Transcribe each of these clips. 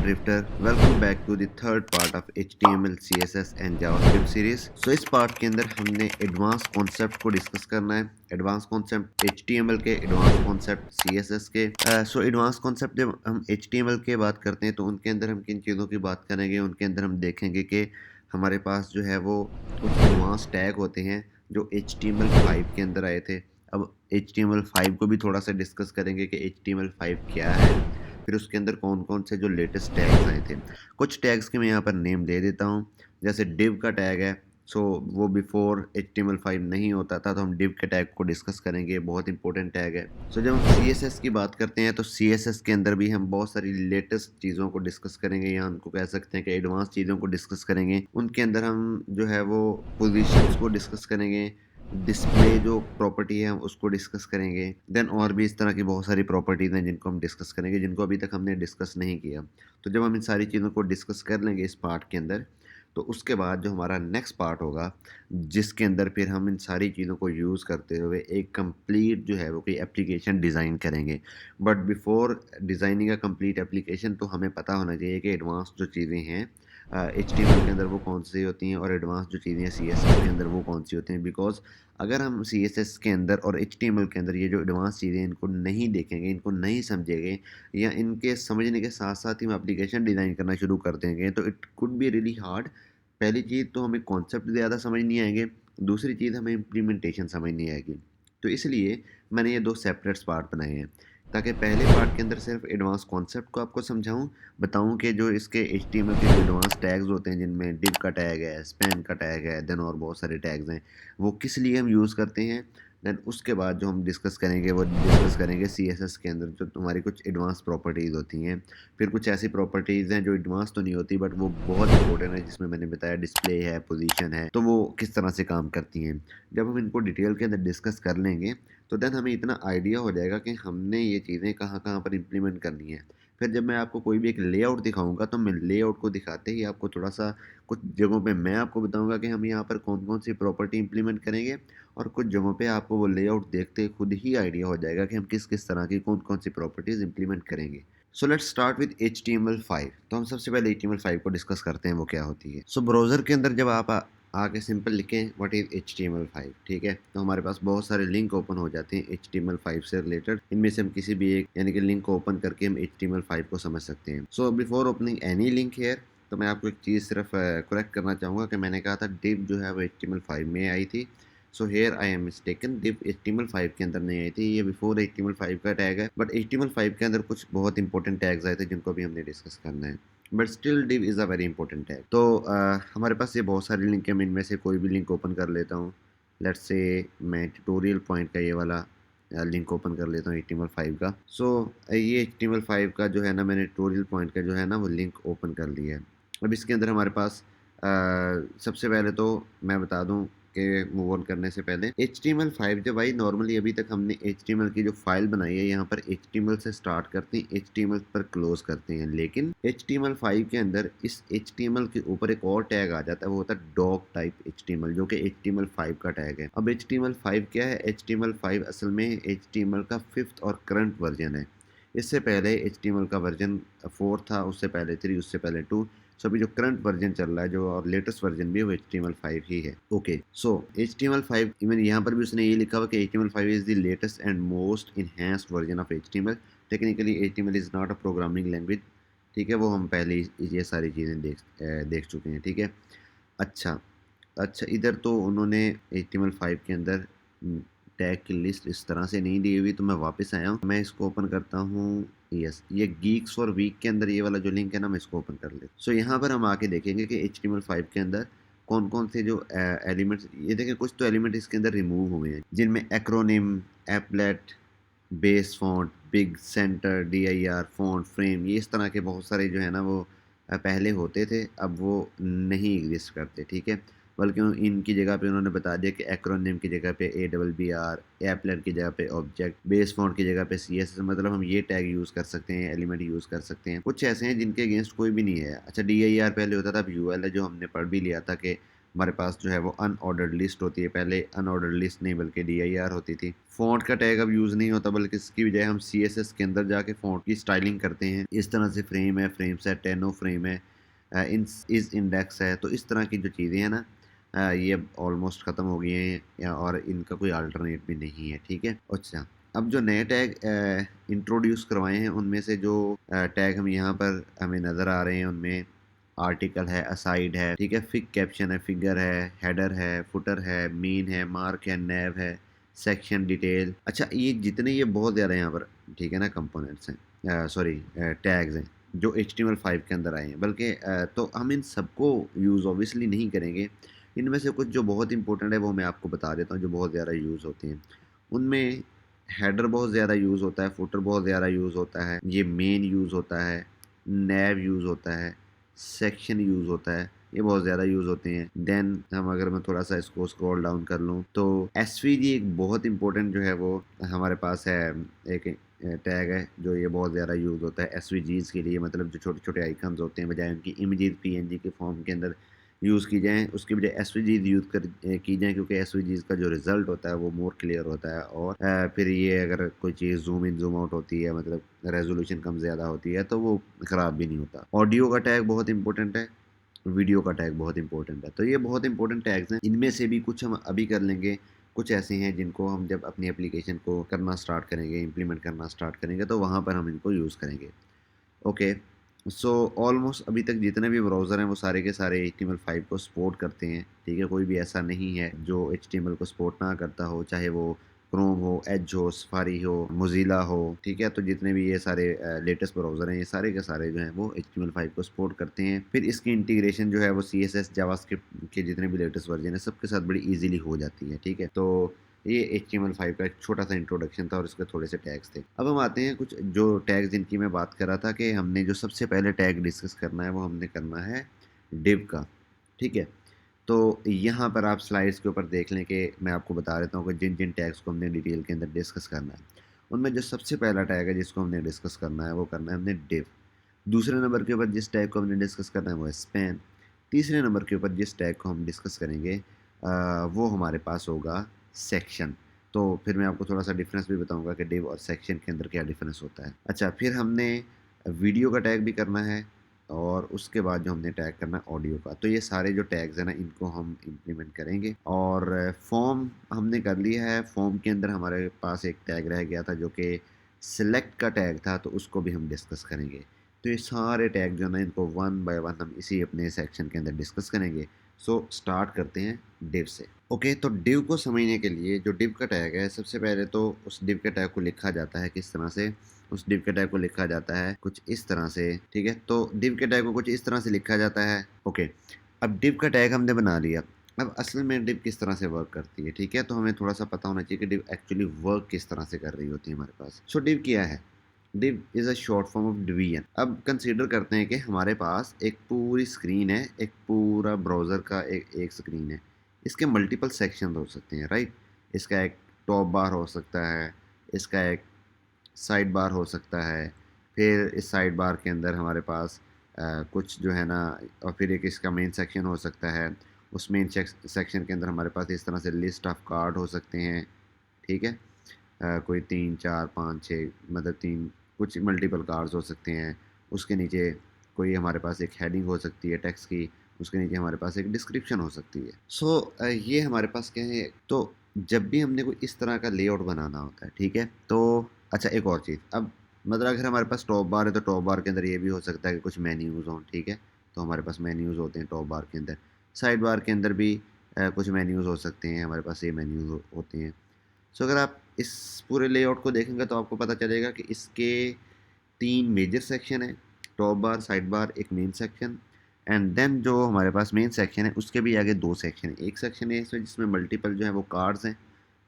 Drifter. Welcome back to the third part of HTML, CSS and JavaScript series. So इस part के अंदर हमने advance concept को discuss करना है। एडवांस कॉन्सेप्ट HTML के, एडवांस कॉन्सेप्ट CSS के। सो एडवांस कॉन्सेप्ट जब हम HTML के बात करते हैं तो उनके अंदर हम किन चीज़ों की बात करेंगे, उनके अंदर हम देखेंगे कि हमारे पास जो है वो कुछ एडवांस टैग होते हैं जो HTML5 के अंदर आए थे। अब HTML5 को भी थोड़ा सा डिस्कस करेंगे कि HTML5 क्या है, फिर उसके अंदर कौन-कौन से जो लेटेस्ट टैग्स आए थे। कुछ टैग्स के मैं यहाँ पर नेम दे देता हूँ, जैसे डिव का टैग है, सो वो बिफोर HTML5 नहीं होता था, तो हम डिव के टैग को डिस्कस करेंगे, बहुत इंपॉर्टेंट टैग है। सो जब हम CSS की बात करते हैं, तो CSS के अंदर भी हम बहुत सारी लेटेस्ट चीज़ों को डिस्कस करेंगे, या उनको कह सकते हैं कि एडवांस चीज़ों को डिस्कस करेंगे। उनके अंदर हम जो है वो पोज़ीशंस को डिस्कस करेंगे, डिस्प्ले जो प्रॉपर्टी है हम उसको डिस्कस करेंगे। देन और भी इस तरह की बहुत सारी प्रॉपर्टीज़ हैं जिनको हम डिस्कस करेंगे, जिनको अभी तक हमने डिस्कस नहीं किया। तो जब हम इन सारी चीज़ों को डिस्कस कर लेंगे इस पार्ट के अंदर, तो उसके बाद जो हमारा नेक्स्ट पार्ट होगा, जिसके अंदर फिर हम इन सारी चीज़ों को यूज़ करते हुए एक कंप्लीट जो है वो कोई एप्लीकेशन डिज़ाइन करेंगे। But before designing a complete application, तो हमें पता होना चाहिए कि एडवांस जो चीज़ें हैं HTML के अंदर वो कौन सी होती हैं, और एडवांस जो चीज़ें हैं CSS के अंदर वो कौन सी होती हैं। बिकॉज़ अगर हम CSS के अंदर और HTML के अंदर ये जो एडवांस चीज़ें इनको नहीं देखेंगे, इनको नहीं समझेंगे, या इनके समझने के साथ-साथ ही हम एप्लीकेशन डिज़ाइन करना शुरू कर देंगे, तो it could be really hard. पहली चीज़ तो हमें कॉन्सेप्ट ज़्यादा समझ नहीं आएँगे, दूसरी चीज़ हमें इम्प्लीमेंटेशन समझ नहीं आएगी। तो इसलिए मैंने ये 2 सेपरेट पार्ट बनाए हैं, ताकि पहले पार्ट के अंदर सिर्फ एडवांस कॉन्सेप्ट को आपको समझाऊँ, बताऊँ कि जो इसके HTML के जो एडवांस टैग्स होते हैं, जिनमें डिव का टैग है, स्पैन का टैग है, देन और बहुत सारे टैग्स हैं, वो किस लिए हम यूज़ करते हैं। देन उसके बाद जो हम डिस्कस करेंगे वो डिस्कस करेंगे CSS के अंदर जो तुम्हारी कुछ एडवांस प्रॉपर्टीज़ होती हैं। फिर कुछ ऐसी प्रॉपर्टीज़ हैं जो एडवांस तो नहीं होती, बट वो बहुत इंपॉर्टेंट है, जिसमें मैंने बताया डिस्प्ले है, पोजीशन है, तो वो किस तरह से काम करती हैं। जब हम इनको डिटेल के अंदर डिस्कस कर लेंगे, तो देन हमें इतना आइडिया हो जाएगा कि हमने ये चीज़ें कहाँ-कहाँ पर इम्प्लीमेंट करनी है। फिर जब मैं आपको कोई भी एक लेआउट दिखाऊँगा, तो मैं लेआउट को दिखाते ही आपको थोड़ा-सा कुछ जगहों पे मैं आपको बताऊँगा कि हम यहाँ पर कौन-कौन सी प्रॉपर्टी इम्प्लीमेंट करेंगे, और कुछ जगहों पे आपको वो लेआउट देखते ही खुद ही आइडिया हो जाएगा कि हम किस-किस तरह की कौन-कौन सी प्रॉपर्टीज़ इम्प्लीमेंट करेंगे। So let's start with HTML5। तो हम सबसे पहले HTML5 को डिस्कस करते हैं, वो क्या होती है। सो ब्राउज़र के अंदर जब आप आके सिंपल लिखें व्हाट इज़ HTML5, ठीक है? तो हमारे पास बहुत सारे लिंक ओपन हो जाते हैं HTML5 से रिलेटेड। इनमें से हम किसी भी एक यानी कि लिंक को ओपन करके हम HTML5 को समझ सकते हैं। So before opening any link here, तो मैं आपको एक चीज़ सिर्फ करेक्ट करना चाहूँगा कि मैंने कहा था div जो है वो HTML5 में आई थी। So here I am mistaken, div HTML5 के अंदर नहीं आई थी, ये बिफोर HTML5 का टैग है। बट HTML5 के अंदर कुछ बहुत इंपॉर्टेंट टैग्स आए थे जिनको भी हमने डिस्कस करना है। But still div is a very important tag. तो हमारे पास ये बहुत सारी लिंक है, मैं इनमें से कोई भी लिंक ओपन कर लेता हूँ। लेट्स से मैं ट्यूटोरियल पॉइंट का ये वाला लिंक ओपन कर लेता हूँ HTML5 का। सो ये HTML5 का जो है ना, मैंने ट्यूटोरियल पॉइंट का जो है ना वो लिंक ओपन कर लिया है। अब इसके अंदर हमारे पास सबसे पहले तो मैं बता दूँ कि मूव ऑन करने से पहले HTML5 जब आई, नॉर्मली अभी तक हमने HTML की जो फाइल बनाई है, यहाँ पर HTML से स्टार्ट करते हैं, HTML पर क्लोज करते हैं। लेकिन HTML5 के अंदर इस HTML के ऊपर एक और टैग आ जाता है, वो होता है डॉक टाइप HTML, जो कि HTML5 का टैग है। अब HTML5 क्या है? HTML5 असल में HTML का 5th और करंट वर्जन है। इससे पहले HTML का वर्जन 4 था, उससे पहले 3, उससे पहले 2। सो अभी जो करंट वर्जन चल रहा है, जो और लेटेस्ट वर्जन भी है, वो HTML5 ही है। ओके, सो HTML5, इवन यहाँ पर भी उसने ये लिखा हुआ कि HTML5 is the latest and most enhanced version of HTML। Technically HTML is not a programming language, ठीक है? वो हम पहले ही ये सारी चीज़ें देख चुके हैं, ठीक है? अच्छा, अच्छा, इधर तो उन्होंने HTML5 के अंदर टैग की लिस्ट इस तरह से नहीं दी हुई, तो मैं वापस आया हूँ। मैं इसको ओपन करता हूँ। यस, ये गीक्स फॉर वीक के अंदर ये वाला जो लिंक है ना, मैं इसको ओपन कर लेता हूँ। सो यहाँ पर हम आके देखेंगे कि HTML5 के अंदर कौन-कौन से जो एलिमेंट्स, ये देखें कुछ तो एलिमेंट इसके अंदर रिमूव हुए हैं, जिनमें acronym, applet, base font, big, centre, DIR, font, frame, ये इस तरह के बहुत सारे जो है ना वो पहले होते थे, अब वो नहीं एग्ज़िस्ट करते, ठीक है? बल्कि इनकी जगह पे उन्होंने बता दिया कि एक्रोनिम की जगह पे ABBR, एप्लेट की जगह पे ऑब्जेक्ट, बेस फ़ॉन्ट की जगह पे CSS, मतलब हम ये टैग यूज़ कर सकते हैं, एलिमेंट यूज़ कर सकते हैं। कुछ ऐसे हैं जिनके अगेंस्ट कोई भी नहीं है। अच्छा, DIR पहले होता था, अब UL है, जो हमने पढ़ भी लिया था कि हमारे पास जो है वो अनऑर्डर्ड लिस्ट होती है। पहले अनऑर्डर्ड लिस्ट नहीं बल्कि DIR होती थी। फ़ॉन्ट का टैग अब यूज़ नहीं होता, बल्कि इसकी बजाय हम CSS के अंदर जाके फ़ॉन्ट की स्टाइलिंग करते हैं। इस तरह से फ्रेम है, फ्रेम सेट है, नो फ्रेम है, इस इंडेक्स है। तो इस तरह की जो चीज़ें हैं ना, ये अब ऑलमोस्ट ख़त्म हो गई हैं और इनका कोई अल्टरनेट भी नहीं है। ठीक है। अच्छा, अब जो नए टैग इंट्रोड्यूस करवाए हैं उनमें से जो टैग हम यहाँ पर हमें नज़र आ रहे हैं उनमें आर्टिकल है, असाइड है, ठीक है, फिग कैप्शन है, फिगर है, हेडर है, फुटर है, मीन है, मार्क है, नैव है, सेक्शन डिटेल। अच्छा, ये जितने ये बहुत ज़्यादा यहाँ पर, ठीक है ना, कंपोनेंट्स हैं, सॉरी टैग्स हैं जो HTML5 के अंदर आए हैं। बल्कि तो हम इन सबको यूज़ ऑब्वियसली नहीं करेंगे। इनमें से कुछ जो बहुत इंपॉर्टेंट है वो मैं आपको बता देता हूँ, जो बहुत ज़्यादा यूज़ होते हैं। उनमें हेडर बहुत ज़्यादा यूज़ होता है, फुटर बहुत ज़्यादा यूज़ होता है, ये मेन यूज़ होता है, नैव यूज़ होता है, सेक्शन यूज़ होता है, ये बहुत ज़्यादा यूज़ होते हैं। देन हम अगर मैं थोड़ा-सा इसको स्क्रॉल डाउन कर लूँ तो SVG एक बहुत इंपॉर्टेंट जो है वो हमारे पास है, एक टैग है जो ये बहुत ज़्यादा यूज़ होता है SVGs के लिए। मतलब जो छोटे-छोटे आइकन्स होते हैं, बजाय उनकी इमेजेस PNG के फॉर्म के अंदर यूज़ की जाएँ, उसकी बजाय SVGs यूज़ की जाएँ, क्योंकि SVGs का जो रिज़ल्ट होता है वो मोर क्लियर होता है। और फिर ये अगर कोई चीज़ ज़ूम इन ज़ूम आउट होती है, मतलब रेज़ोल्यूशन कम ज़्यादा होती है, तो वो ख़राब भी नहीं होता। ऑडियो का टैग बहुत इंपॉर्टेंट है, वीडियो का टैग बहुत इंपॉर्टेंट है। तो ये बहुत इंपॉर्टेंट टैग्स हैं। इनमें से भी कुछ हम अभी कर लेंगे, कुछ ऐसे हैं जिनको हम जब अपनी एप्लीकेशन को करना स्टार्ट करेंगे, इम्प्लीमेंट करना स्टार्ट करेंगे, तो वहाँ पर हम इनको यूज़ करेंगे। ओके, सो ऑलमोस्ट अभी तक जितने भी ब्राउज़र हैं वो सारे के सारे HTML5 को सपोर्ट करते हैं। ठीक है, कोई भी ऐसा नहीं है जो HTML को सपोर्ट ना करता हो, चाहे वो क्रोम हो, एज हो, सफारी हो, मोज़िला हो। ठीक है, तो जितने भी ये सारे लेटेस्ट ब्राउज़र हैं, ये सारे के सारे जो हैं वो HTML5 को सपोर्ट करते हैं। फिर इसकी इंटीग्रेशन जो है वो CSS, जावास्क्रिप्ट के जितने भी लेटेस्ट वर्जन है सबके साथ बड़ी ईज़िली हो जाती है। ठीक है, तो ये HTML5 का एक छोटा-सा इंट्रोडक्शन था और इसके थोड़े से टैग्स थे। अब हम आते हैं कुछ जो टैग्स जिनकी मैं बात कर रहा था कि हमने जो सबसे पहले टैग डिस्कस करना है वो हमने करना है डिव का। ठीक है? तो यहाँ पर आप स्लाइड्स के ऊपर देख लें कि मैं आपको बता देता हूँ कि जिन-जिन टैग्स को हमने डिटेल के अंदर डिस्कस करना है। उनमें जो सबसे पहला टैग है जिसको हमने डिस्कस करना है वो करना है हमने डिव। दूसरे नंबर के ऊपर जिस टैग को हमने डिस्कस करना है वो है स्पैन। तीसरे नंबर के ऊपर जिस टैग को हम डिस्कस करेंगे वो हमारे पास होगा सेक्शन। तो फिर मैं आपको थोड़ा-सा डिफ़रेंस भी बताऊँगा कि डिव और सेक्शन के अंदर क्या डिफ़रेंस होता है। अच्छा, फिर हमने वीडियो का टैग भी करना है और उसके बाद जो हमने टैग करना है ऑडियो का। तो ये सारे जो टैग्स हैं ना इनको हम इम्प्लीमेंट करेंगे। और फॉर्म हमने कर लिया है। फॉर्म के अंदर हमारे पास एक टैग रह गया था जो कि सिलेक्ट का टैग था, तो उसको भी हम डिस्कस करेंगे। तो ये सारे टैग जो है ना इनको वन बाय वन हम इसी अपने सेक्शन के अंदर डिस्कस करेंगे। सो स्टार्ट करते हैं डिव से। ओके, तो डिव को समझने के लिए जो डिव का टैग है, सबसे पहले तो उस डिव के टैग को लिखा जाता है किस तरह से? उस डिव के टैग को लिखा जाता है कुछ इस तरह से। ठीक है, तो डिव के टैग को कुछ इस तरह से लिखा जाता है। ओके, अब डिव का टैग हमने बना लिया। अब असल में डिव किस तरह से वर्क करती है, ठीक है? तो हमें थोड़ा-सा पता होना चाहिए कि डिव एक्चुअली वर्क किस तरह से कर रही होती है हमारे पास। सो डिव क्या है? Div is a short form of division. अब कंसीडर करते हैं कि हमारे पास एक पूरी स्क्रीन है, एक पूरा ब्राउज़र का एक स्क्रीन है। इसके मल्टीपल सेक्शन हो सकते हैं, राइट? इसका एक टॉप बार हो सकता है, इसका एक साइड बार हो सकता है, फिर इस साइड बार के अंदर हमारे पास कुछ जो है ना, और फिर एक इसका मेन सेक्शन हो सकता है। उस मेन सेक्शन के अंदर हमारे पास इस तरह से लिस्ट ऑफ कार्ड हो सकते हैं। ठीक है? कोई 3, 4, 5, 6, मतलब 3 कुछ मल्टीपल कार्ड्स हो सकते हैं। उसके नीचे कोई हमारे पास एक हेडिंग हो सकती है टेक्स्ट की, उसके नीचे हमारे पास एक डिस्क्रिप्शन हो सकती है। सो ये हमारे पास क्या है, तो जब भी हमने कोई इस तरह का लेआउट बनाना होता है, ठीक है? तो अच्छा, एक और चीज़, अब मतलब अगर हमारे पास टॉप बार है तो टॉप बार के अंदर ये भी हो सकता है कि कुछ मेन्यूज़ हों, ठीक है? तो हमारे पास मेन्यूज़ होते हैं टॉप बार के अंदर। साइड बार के अंदर भी कुछ मेन्यूज़ हो सकते हैं, हमारे पास ये मेन्यूज़ होते हैं। सो अगर आप इस पूरे लेआउट को देखेंगे तो आपको पता चलेगा कि इसके 3 मेजर सेक्शन हैं, टॉप बार, साइड बार, एक मेन सेक्शन। एंड देन जो हमारे पास मेन सेक्शन है उसके भी आगे 2 सेक्शन हैं। एक सेक्शन है इसमें जिसमें मल्टीपल जो है वो कार्ड्स हैं,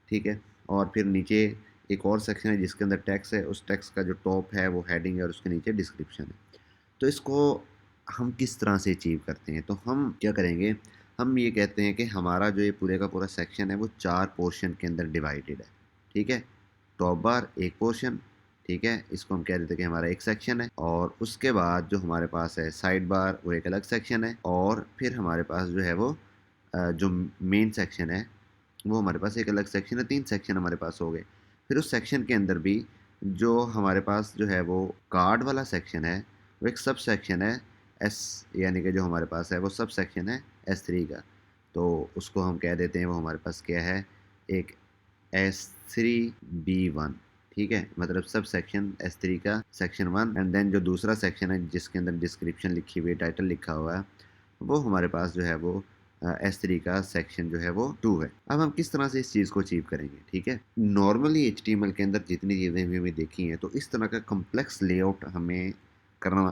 ठीक है? और फिर नीचे एक और सेक्शन है जिसके अंदर टेक्स्ट है, उस टेक्स्ट का जो टॉप है वो हेडिंग है और उसके नीचे डिस्क्रिप्शन है। तो इसको हम किस तरह से अचीव करते हैं? तो हम क्या करेंगे, हम ये कहते हैं कि हमारा जो ये पूरे का पूरा सेक्शन है वो 4 पोर्शन के अंदर डिवाइडेड है, ठीक है? टॉप बार एक पोर्शन, ठीक है? इसको हम कह देते हैं कि हमारा एक सेक्शन है। और उसके बाद जो हमारे पास है साइड बार, वो एक अलग सेक्शन है। और फिर हमारे पास जो है वो जो मेन सेक्शन है वो हमारे पास एक अलग सेक्शन है, 3 सेक्शन हमारे पास हो गए। फिर उस सेक्शन के अंदर भी जो हमारे पास जो है वो कार्ड वाला सेक्शन है, वो एक सब सेक्शन है एस, यानी कि जो हमारे पास है वो सब सेक्शन है S3 का। तो उसको हम कह देते हैं, वो हमारे पास क्या है, एक S3B1, ठीक है, मतलब सब सेक्शन S3 का सेक्शन 1। एंड देन जो दूसरा सेक्शन है जिसके अंदर डिस्क्रिप्शन लिखी हुई है, टाइटल लिखा हुआ है, वो हमारे पास जो है वो S3 का सेक्शन जो है वो 2 है। अब हम किस तरह से इस चीज़ को अचीव करेंगे, ठीक है। नॉर्मली HTML के अंदर जितनी चीज़ें भी हमें देखी हैं, तो इस तरह का कम्प्लेक्स लेआउट हमें करना,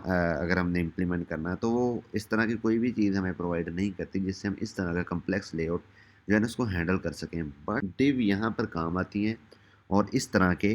अगर हमने इम्प्लीमेंट करना है, तो वो इस तरह की कोई भी चीज़ हमें प्रोवाइड नहीं करती जिससे हम इस तरह का कम्प्लेक्स लेआउट जो है ना उसको हैंडल कर सकें। बट डिव यहाँ पर काम आती हैं और इस तरह के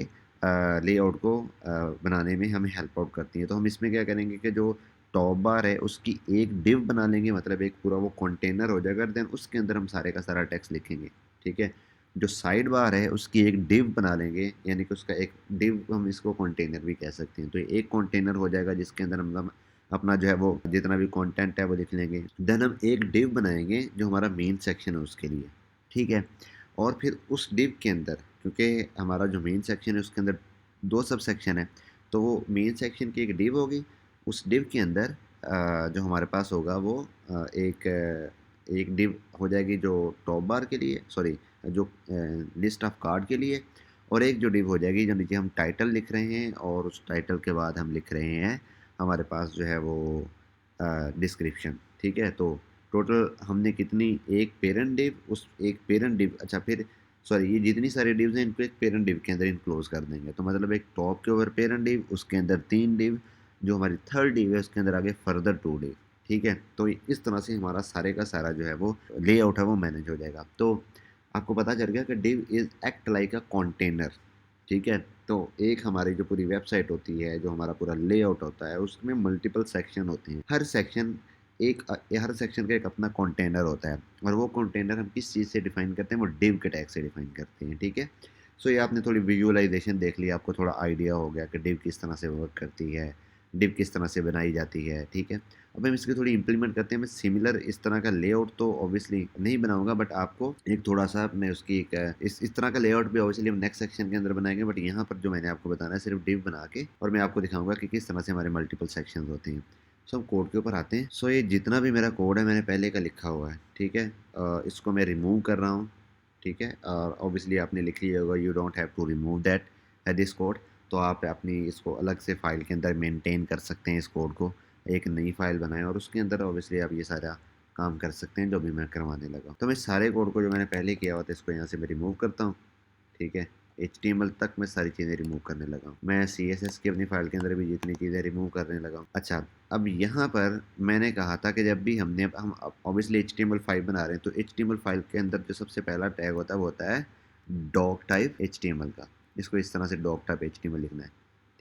लेआउट को बनाने में हमें हेल्प आउट करती हैं। तो हम इसमें क्या करेंगे कि जो टॉप बार है उसकी एक डिव बना लेंगे, मतलब एक पूरा वो कंटेनर हो जाएगा। देन उसके अंदर हम सारे का सारा टेक्स्ट लिखेंगे, ठीक है। जो साइड बार है उसकी एक डिव बना लेंगे, यानी कि उसका एक डिव, हम इसको कंटेनर भी कह सकते हैं। तो ये एक कंटेनर हो जाएगा जिसके अंदर हम अपना जो है वो जितना भी कंटेंट है वो लिख लेंगे। देन हम एक डिव बनाएंगे जो हमारा मेन सेक्शन है उसके लिए, ठीक है। और फिर उस डिव के अंदर, क्योंकि हमारा जो मेन सेक्शन है उसके अंदर 2 सब सेक्शन है, तो वो मेन सेक्शन की एक डिव होगी। उस डिव के अंदर जो हमारे पास होगा वो एक डिव हो जाएगी जो टॉप बार के लिए, सॉरी, जो लिस्ट ऑफ कार्ड के लिए। और एक जो डिव हो जाएगी जो नीचे हम टाइटल लिख रहे हैं, और उस टाइटल के बाद हम लिख रहे हैं हमारे पास जो है वो डिस्क्रिप्शन, ठीक है। तो टोटल हमने कितनी, एक पेरेंट डिव, उस एक पेरेंट डिव, अच्छा फिर सॉरी, ये जितनी सारी डिव्स हैं इनको एक पेरेंट डिव के अंदर इनक्लोज कर देंगे। तो मतलब एक टॉप के ऊपर पेरेंट डिव, उसके अंदर 3 डिव, जो हमारी थर्ड डिव है उसके अंदर आगे फर्दर 2 डिव, ठीक है। तो इस तरह से हमारा सारे का सारा जो है वो लेआउट है वो मैनेज हो जाएगा। तो आपको पता चल गया कि div is act like a container, ठीक है। तो एक हमारी जो पूरी वेबसाइट होती है, जो हमारा पूरा लेआउट होता है, उसमें मल्टीपल सेक्शन होते हैं। हर सेक्शन का एक अपना कंटेनर होता है, और वो कंटेनर हम किस चीज़ से डिफाइन करते हैं, वो डिव के टैग से डिफाइन करते हैं, ठीक है। सो ये आपने थोड़ी विजुअलाइजेशन देख ली, आपको थोड़ा आइडिया हो गया कि डिव किस तरह से वर्क करती है, डिव किस तरह से बनाई जाती है, ठीक है। अब हम इसकी थोड़ी इंप्लीमेंट करते हैं। मैं सिमिलर इस तरह का लेआउट तो ऑब्वियसली नहीं बनाऊंगा, बट आपको एक थोड़ा सा मैं उसकी एक इस तरह का लेआउट भी ऑब्वियसली हम नेक्स्ट सेक्शन के अंदर बनाएंगे, बट यहाँ पर जो मैंने आपको बताना है सिर्फ डिव बना के, और मैं आपको दिखाऊंगा कि किस तरह से हमारे मल्टीपल सेक्शंस होते हैं। सो हम कोड के ऊपर आते हैं। सो ये जितना भी मेरा कोड है मैंने पहले का लिखा हुआ है, ठीक है। इसको मैं रिमूव कर रहा हूँ, ठीक है। और ऑब्वियसली आपने लिख लिया होगा you don't have to remove that this code. तो आप अपनी इसको अलग से फाइल के अंदर मेंटेन कर सकते हैं, इस कोड को एक नई फाइल बनाएं और उसके अंदर ऑब्वियसली आप ये सारा काम कर सकते हैं जो भी मैं करवाने लगा। तो मैं सारे कोड को जो मैंने पहले किया हुआ था इसको यहाँ से मैं रिमूव करता हूँ, ठीक है। HTML तक मैं सारी चीज़ें रिमूव करने लगा हूँ। मैं CSS की अपनी फाइल के अंदर भी जितनी चीज़ें रिमूव करने लगा हूँ। अच्छा, अब यहाँ पर मैंने कहा था कि जब भी हम ऑब्वियसली HTML5 बना रहे हैं, तो HTML फाइल के अंदर जो सबसे पहला टैग होता है वो होता है डॉक टाइप HTML का। इसको इस तरह से डॉक टाइप HTML लिखना है,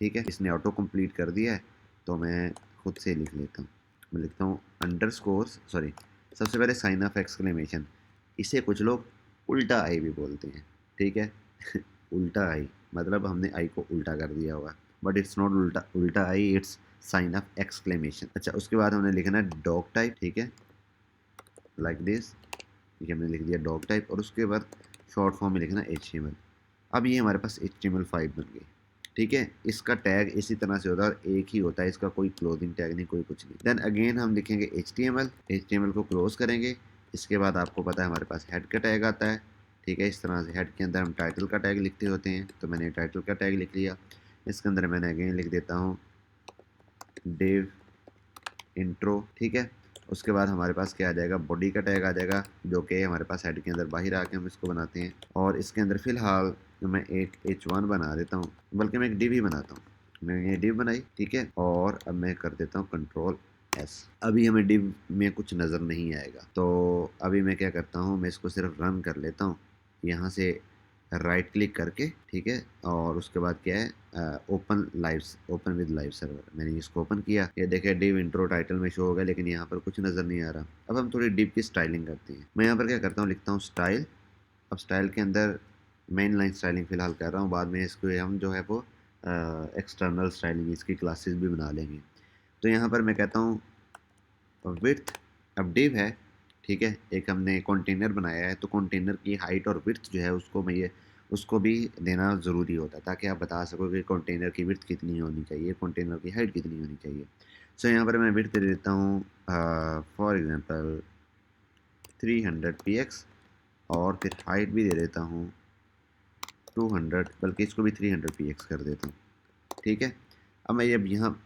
ठीक है। इसने ऑटो कंप्लीट कर दिया है, तो मैं खुद से लिख लेता हूँ। मैं लिखता हूँ अंडरस्कोर, सॉरी, सबसे पहले साइन ऑफ एक्सक्लेमेशन। इसे कुछ लोग उल्टा आई भी बोलते हैं, ठीक है। उल्टा आई मतलब हमने आई को उल्टा कर दिया हुआ, बट इट्स नॉट उल्टा उल्टा आई, इट्स साइन ऑफ एक्सक्लेमेशन। अच्छा, उसके बाद हमने लिखना है डॉग टाइप, ठीक है, लाइक दिस, ठीक है। हमने लिख दिया डॉग टाइप, और उसके बाद शॉर्ट फॉर्म में लिखना HTML। अब ये हमारे पास HTML5 बन गई, ठीक है। इसका टैग इसी तरह से होता है और एक ही होता है, इसका कोई क्लोजिंग टैग नहीं, कोई कुछ नहीं। देन अगेन हम लिखेंगे HTML को क्लोज करेंगे। इसके बाद आपको पता है हमारे पास हेड का टैग आता है, ठीक है। इस तरह से हेड के अंदर हम टाइटल का टैग लिखते होते हैं, तो मैंने टाइटल का टैग लिख लिया। इसके अंदर मैंने अगेन लिख देता हूँ डिव इंट्रो, ठीक है। उसके बाद हमारे पास क्या आ जाएगा, बॉडी का टैग आ जाएगा, जो कि हमारे पास हेड के अंदर बाहर आके हम इसको बनाते हैं। और इसके अंदर फ़िलहाल मैं एक H1 बना देता हूँ, बल्कि मैं एक डिव ही बनाता हूँ। मैंने ये डिव बनाई, ठीक है। और अब मैं कर देता हूँ Ctrl+S। अभी हमें डिव में कुछ नज़र नहीं आएगा, तो अभी मैं क्या करता हूँ, मैं इसको सिर्फ रन कर लेता हूँ यहाँ से राइट क्लिक करके, ठीक है। और उसके बाद क्या है, ओपन विद लाइव सर्वर। मैंने इसको ओपन किया, ये देखे डिव इंट्रो टाइटल में शो होगा, लेकिन यहाँ पर कुछ नज़र नहीं आ रहा। अब हम थोड़ी डिव की स्टाइलिंग करते हैं। मैं यहाँ पर क्या करता हूँ, लिखता हूँ स्टाइल। अब स्टाइल के अंदर मेन लाइन स्टाइलिंग फ़िलहाल कर रहा हूँ, बाद में इसको हम जो है वो एक्सटर्नल स्टाइलिंग, इसकी क्लासेस भी बना लेंगे। तो यहाँ पर मैं कहता हूँ विड्थ, अब डिव है ठीक है। एक हमने कंटेनर बनाया है, तो कंटेनर की हाइट और विड्थ जो है उसको भी देना ज़रूरी होता है, ताकि आप बता सको कि कंटेनर की विड्थ कितनी होनी चाहिए, कंटेनर की हाइट कितनी होनी चाहिए। सो यहाँ पर मैं विड्थ दे देता हूँ फॉर एग्जांपल 300 px, और फिर हाइट भी दे देता हूँ 200, बल्कि इसको भी 300 px कर देता हूँ। ठीक है। अब मैं अब यहाँ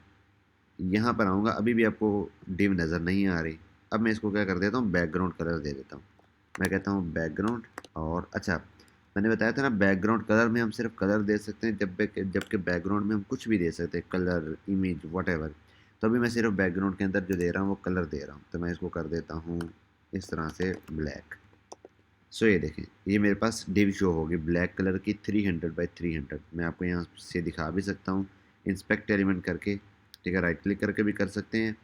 यहाँ पर आऊँगा, अभी भी आपको डिव नज़र नहीं आ रही। अब मैं इसको क्या कर देता हूँ, बैकग्राउंड कलर दे देता हूँ। मैं कहता हूँ बैकग्राउंड, और अच्छा, मैंने बताया था ना बैकग्राउंड कलर में हम सिर्फ कलर दे सकते हैं, जबकि बैकग्राउंड में हम कुछ भी दे सकते हैं, कलर, इमेज, वट। तो अभी मैं सिर्फ बैकग्राउंड के अंदर जो दे रहा हूँ वो कलर दे रहा हूँ, तो मैं इसको कर देता हूँ इस तरह से ब्लैक। सो ये देखें, ये मेरे पास डिव शो होगी ब्लैक कलर की 300 बाई 300। मैं आपको यहाँ से दिखा भी सकता हूँ इंस्पेक्ट एलिमेंट करके, ठीक है, राइट क्लिक करके भी कर सकते हैं,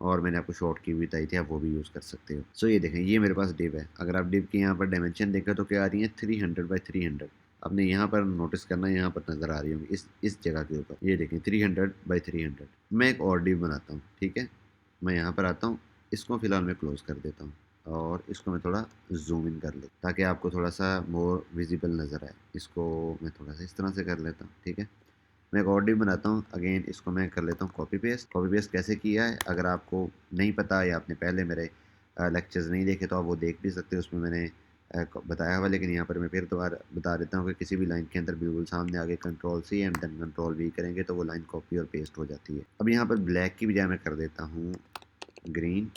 और मैंने आपको शॉर्ट की भी बताई थी, आप वो भी यूज़ कर सकते हो। सो ये देखें, ये मेरे पास डिव है। अगर आप डिव की यहाँ पर डायमेंशन देखें तो क्या आ रही है, 300 बाई 300। आपने यहाँ पर नोटिस करना, यहाँ पर नज़र आ रही होंगी इस जगह के ऊपर, ये देखें 300 बाई 300। मैं एक और डिव बनाता हूँ, ठीक है। मैं यहाँ पर आता हूँ, इसको फ़िलहाल मैं क्लोज़ कर देता हूँ, और इसको मैं थोड़ा जूम इन कर लेता, ताकि आपको थोड़ा सा मोर विजिबल नज़र आए। इसको मैं थोड़ा सा इस तरह से कर लेता हूँ, ठीक है। मैं एक और डिव बनाता हूँ, अगेन इसको मैं कर लेता हूँ कॉपी पेस्ट। कॉपी पेस्ट कैसे किया है, अगर आपको नहीं पता या आपने पहले मेरे लेक्चर्स नहीं देखे तो आप वो देख भी सकते हो, उसमें मैंने बताया हुआ, लेकिन यहाँ पर मैं फिर दोबारा बता देता हूँ कि किसी भी लाइन के अंदर बिल्कुल सामने आगे control C and then control V करेंगे तो वो लाइन कॉपी और पेस्ट हो जाती है। अब यहाँ पर ब्लैक की बजाय मैं कर देता हूँ ग्रीन,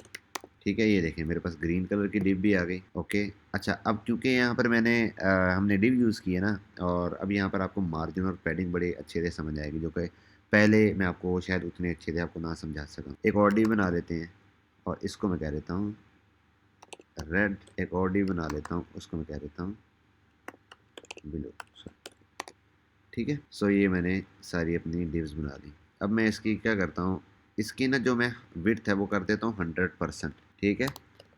ठीक है। ये देखें, मेरे पास ग्रीन कलर की डिव भी आ गई। ओके, अच्छा, अब क्योंकि यहाँ पर हमने डिव यूज़ की है ना, और अब यहाँ पर आपको मार्जिन और पैडिंग बड़े अच्छे से समझ आएगी, जो कि पहले मैं आपको शायद उतने अच्छे से आपको ना समझा सका। एक और डिव बना लेते हैं, और इसको मैं कह देता हूँ रेड। एक और डिव बना लेता हूँ, उसको मैं कह देता हूँ ब्लू। ठीक है। सो ये मैंने सारी अपनी डिव्स बना ली। अब मैं इसकी क्या करता हूँ, इसकी ना जो मैं विड्थ है वो कर देता हूँ 100%, ठीक है।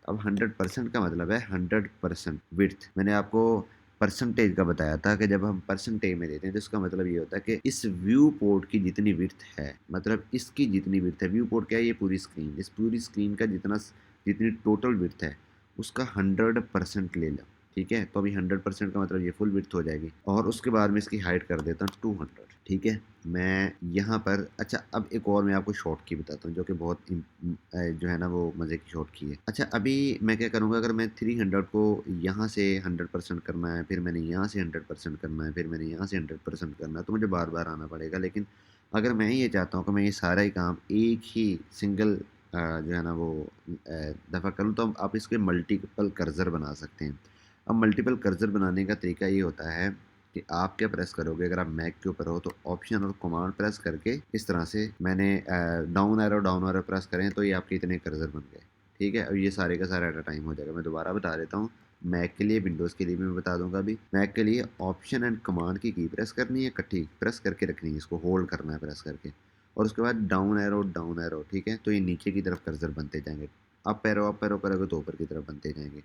अब 100% का मतलब है 100% विड्थ। मैंने आपको परसेंटेज का बताया था कि जब हम परसेंटेज में देते हैं तो इसका मतलब ये होता है कि इस व्यू पोर्ट की जितनी विड्थ है, मतलब इसकी जितनी विड्थ है, व्यू पोर्ट क्या है, ये पूरी स्क्रीन, इस पूरी स्क्रीन का जितनी टोटल विड्थ है उसका 100% ले लो, ठीक है। तो अभी 100% का मतलब ये फुल विड्थ हो जाएगी, और उसके बाद में इसकी हाइट कर देता हूँ 200, ठीक है। मैं यहाँ पर, अच्छा, अब एक और मैं आपको शॉर्ट की बताता हूँ, जो कि बहुत जो है ना वो मज़े की शॉर्ट की है। अच्छा, अभी मैं क्या करूँगा, अगर मैं 300 को यहाँ से 100% करना है, फिर मैंने यहाँ से 100% करना है, फिर मैंने यहाँ से 100% करना है, तो मुझे बार बार आना पड़ेगा। लेकिन अगर मैं ये चाहता हूँ कि मैं ये सारा ही काम एक ही सिंगल जो है ना वो दफ़ा करूँ, तो आप इसके मल्टीपल कर्सर बना सकते हैं। अब मल्टीपल कर्सर बनाने का तरीका ये होता है कि आप क्या प्रेस करोगे, अगर आप मैक के ऊपर हो तो ऑप्शन और कमांड प्रेस करके इस तरह से, मैंने डाउन एरो प्रेस करें तो ये आपके इतने कर्सर बन गए, ठीक है। अब ये सारे का सारा एट अ टाइम हो जाएगा। मैं दोबारा बता देता हूँ, मैक के लिए, विंडोज़ के लिए भी मैं बता दूंगा अभी। मैक के लिए ऑप्शन एंड कमांड की प्रेस करनी है, इकट्ठी प्रेस करके रखनी है, इसको होल्ड करना है प्रेस करके, और उसके बाद डाउन एरो, ठीक है। तो ये नीचे की तरफ कर्सर बनते जाएंगे, अप एरो करोगे तो ऊपर की तरफ बनते जाएंगे।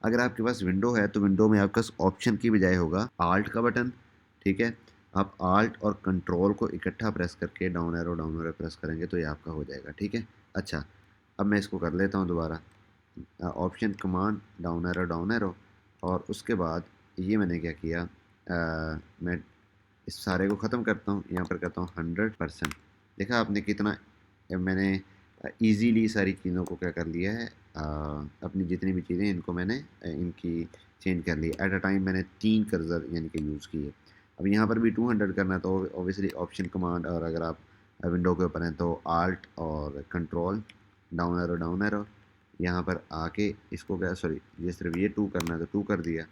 अगर आपके पास विंडो है तो विंडो में आपके पास ऑप्शन की बजाय होगा आल्ट का बटन, ठीक है। आप आल्ट और कंट्रोल को इकट्ठा प्रेस करके डाउन एरो प्रेस करेंगे तो ये आपका हो जाएगा, ठीक है। अच्छा, अब मैं इसको कर लेता हूँ दोबारा, ऑप्शन कमांड डाउन एरो, और उसके बाद ये मैंने क्या किया, मैं इस सारे को ख़त्म करता हूँ, यहाँ पर करता हूँ 100%। देखा आपने कितना मैंने इजीली सारी चीज़ों को क्या कर लिया है, अपनी जितनी भी चीज़ें इनको मैंने इनकी चेंज कर ली एट अ टाइम। मैंने 3 कर्सर यानी कि यूज़ किए। अब यहाँ पर भी 200 करना है तो ऑब्वियसली ऑप्शन कमांड, और अगर आप विंडो के ऊपर हैं तो आल्ट और कंट्रोल डाउन एरो, यहाँ पर आके इसको क्या, सॉरी, ये सिर्फ ये 2 करना है तो 2 कर दिया।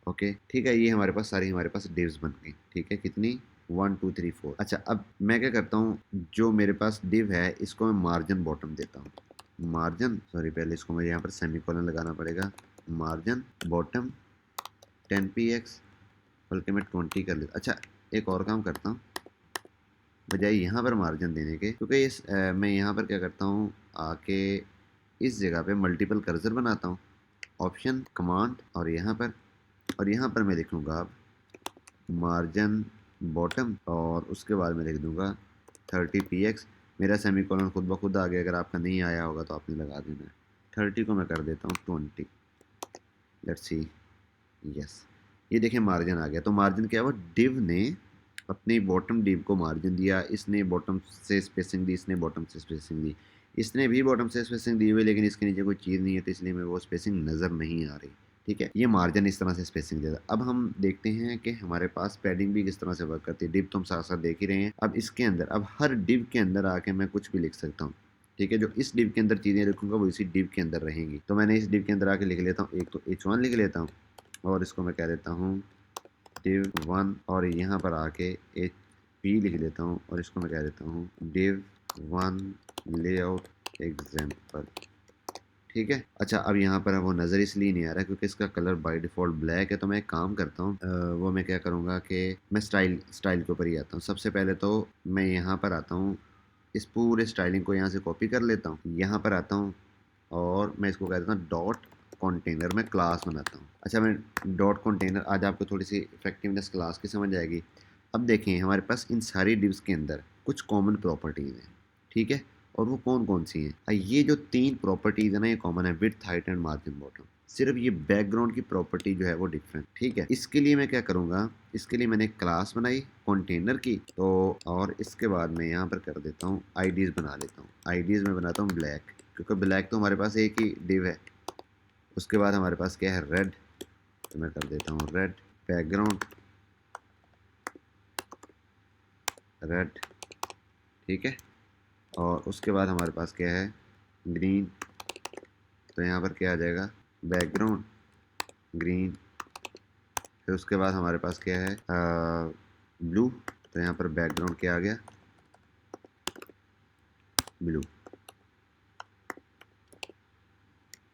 ओके, ठीक है। ये हमारे पास डिव्स बन गई, ठीक है। कितनी, 1 2 3 4। अच्छा, अब मैं क्या करता हूँ, जो मेरे पास डिव है इसको मैं मार्जिन बॉटम देता हूँ। मार्जिन, सॉरी, पहले इसको मुझे यहाँ पर सेमीकोलन लगाना पड़ेगा। मार्जिन बॉटम 10 px, बल्कि मैं 20 कर लेता। अच्छा, एक और काम करता हूँ, बजाय यहाँ पर मार्जिन देने के, क्योंकि मैं यहाँ पर क्या करता हूँ, आके इस जगह पे मल्टीपल कर्सर बनाता हूँ, ऑप्शन कमांड, और यहाँ पर मैं लिखूँगा अब मार्जिन बॉटम, और उसके बाद मैं लिख दूँगा 30 px। मेरा सेमीकोलन खुद ब खुद आ गया, अगर आपका नहीं आया होगा तो आपने लगा देना है 30 को मैं कर देता हूँ 20। लेट्स सी, यस, ये देखें मार्जिन आ गया। तो मार्जिन क्या हुआ, डिव ने अपनी बॉटम डिव को मार्जिन दिया, इसने बॉटम से स्पेसिंग दी, इसने बॉटम से स्पेसिंग दी, इसने भी बॉटम से स्पेसिंग दी हुई, लेकिन इसके नीचे कोई चीज़ नहीं है तो इसलिए मैं वो स्पेसिंग नज़र नहीं आ रही। ठीक है, ये मार्जिन इस तरह से स्पेसिंग देता है। अब हम देखते हैं कि हमारे पास पैडिंग भी किस तरह से वर्क करती है। डिव तो हम साथ साथ देख ही रहे हैं। अब इसके अंदर, अब हर डिव के अंदर आके मैं कुछ भी लिख सकता हूँ। ठीक है, जो इस डिव के अंदर चीज़ें लिखूंगा वो इसी डिव के अंदर रहेंगी। तो मैंने इस डिव के अंदर आके लिख लेता हूँ, एक तो h1 लिख लेता हूँ और इसको मैं कह देता हूँ div 1, और यहाँ पर आके एच पी लिख देता हूँ और इसको मैं कह देता हूँ div 1 लेआउट एग्जाम्पल। ठीक है, अच्छा, अब यहाँ पर वो नज़र इसलिए नहीं आ रहा है क्योंकि इसका कलर बाय डिफ़ॉल्ट ब्लैक है। तो मैं एक काम करता हूँ, वो मैं क्या करूँगा कि मैं स्टाइल के ऊपर ही आता हूँ। सबसे पहले तो मैं यहाँ पर आता हूँ, इस पूरे स्टाइलिंग को यहाँ से कॉपी कर लेता हूँ, यहाँ पर आता हूँ और मैं इसको कह देता हूँ डॉट कंटेनर में क्लास बनाता हूँ। अच्छा, मैं डॉट कंटेनर, आज आपको थोड़ी सी इफेक्टिवनेस क्लास की समझ आएगी। अब देखें हमारे पास इन सारी डिव्स के अंदर कुछ कॉमन प्रॉपर्टीज़ हैं। ठीक है, और वो कौन कौन सी हैं, ये जो 3 प्रॉपर्टीज़ है ना, ये कॉमन है, width, height and margin bottom. सिर्फ ये बैकग्राउंड की प्रॉपर्टी जो है वो डिफरेंट। ठीक है, इसके लिए मैं क्या करूँगा, इसके लिए मैंने एक क्लास बनाई कंटेनर की, तो और इसके बाद मैं यहाँ पर कर देता हूँ आईडीज़ बना लेता हूँ। आईडीज़ में बनाता हूँ ब्लैक, क्योंकि ब्लैक तो हमारे पास एक ही डिव है। उसके बाद हमारे पास क्या है, रेड, तो मैं कर देता हूँ रेड बैकग्राउंड, रेड। ठीक है, और उसके बाद हमारे पास क्या है, ग्रीन, तो यहाँ पर क्या आ जाएगा, बैकग्राउंड ग्रीन। फिर उसके बाद हमारे पास क्या है, ब्लू, तो यहाँ पर बैकग्राउंड क्या आ गया, ब्लू।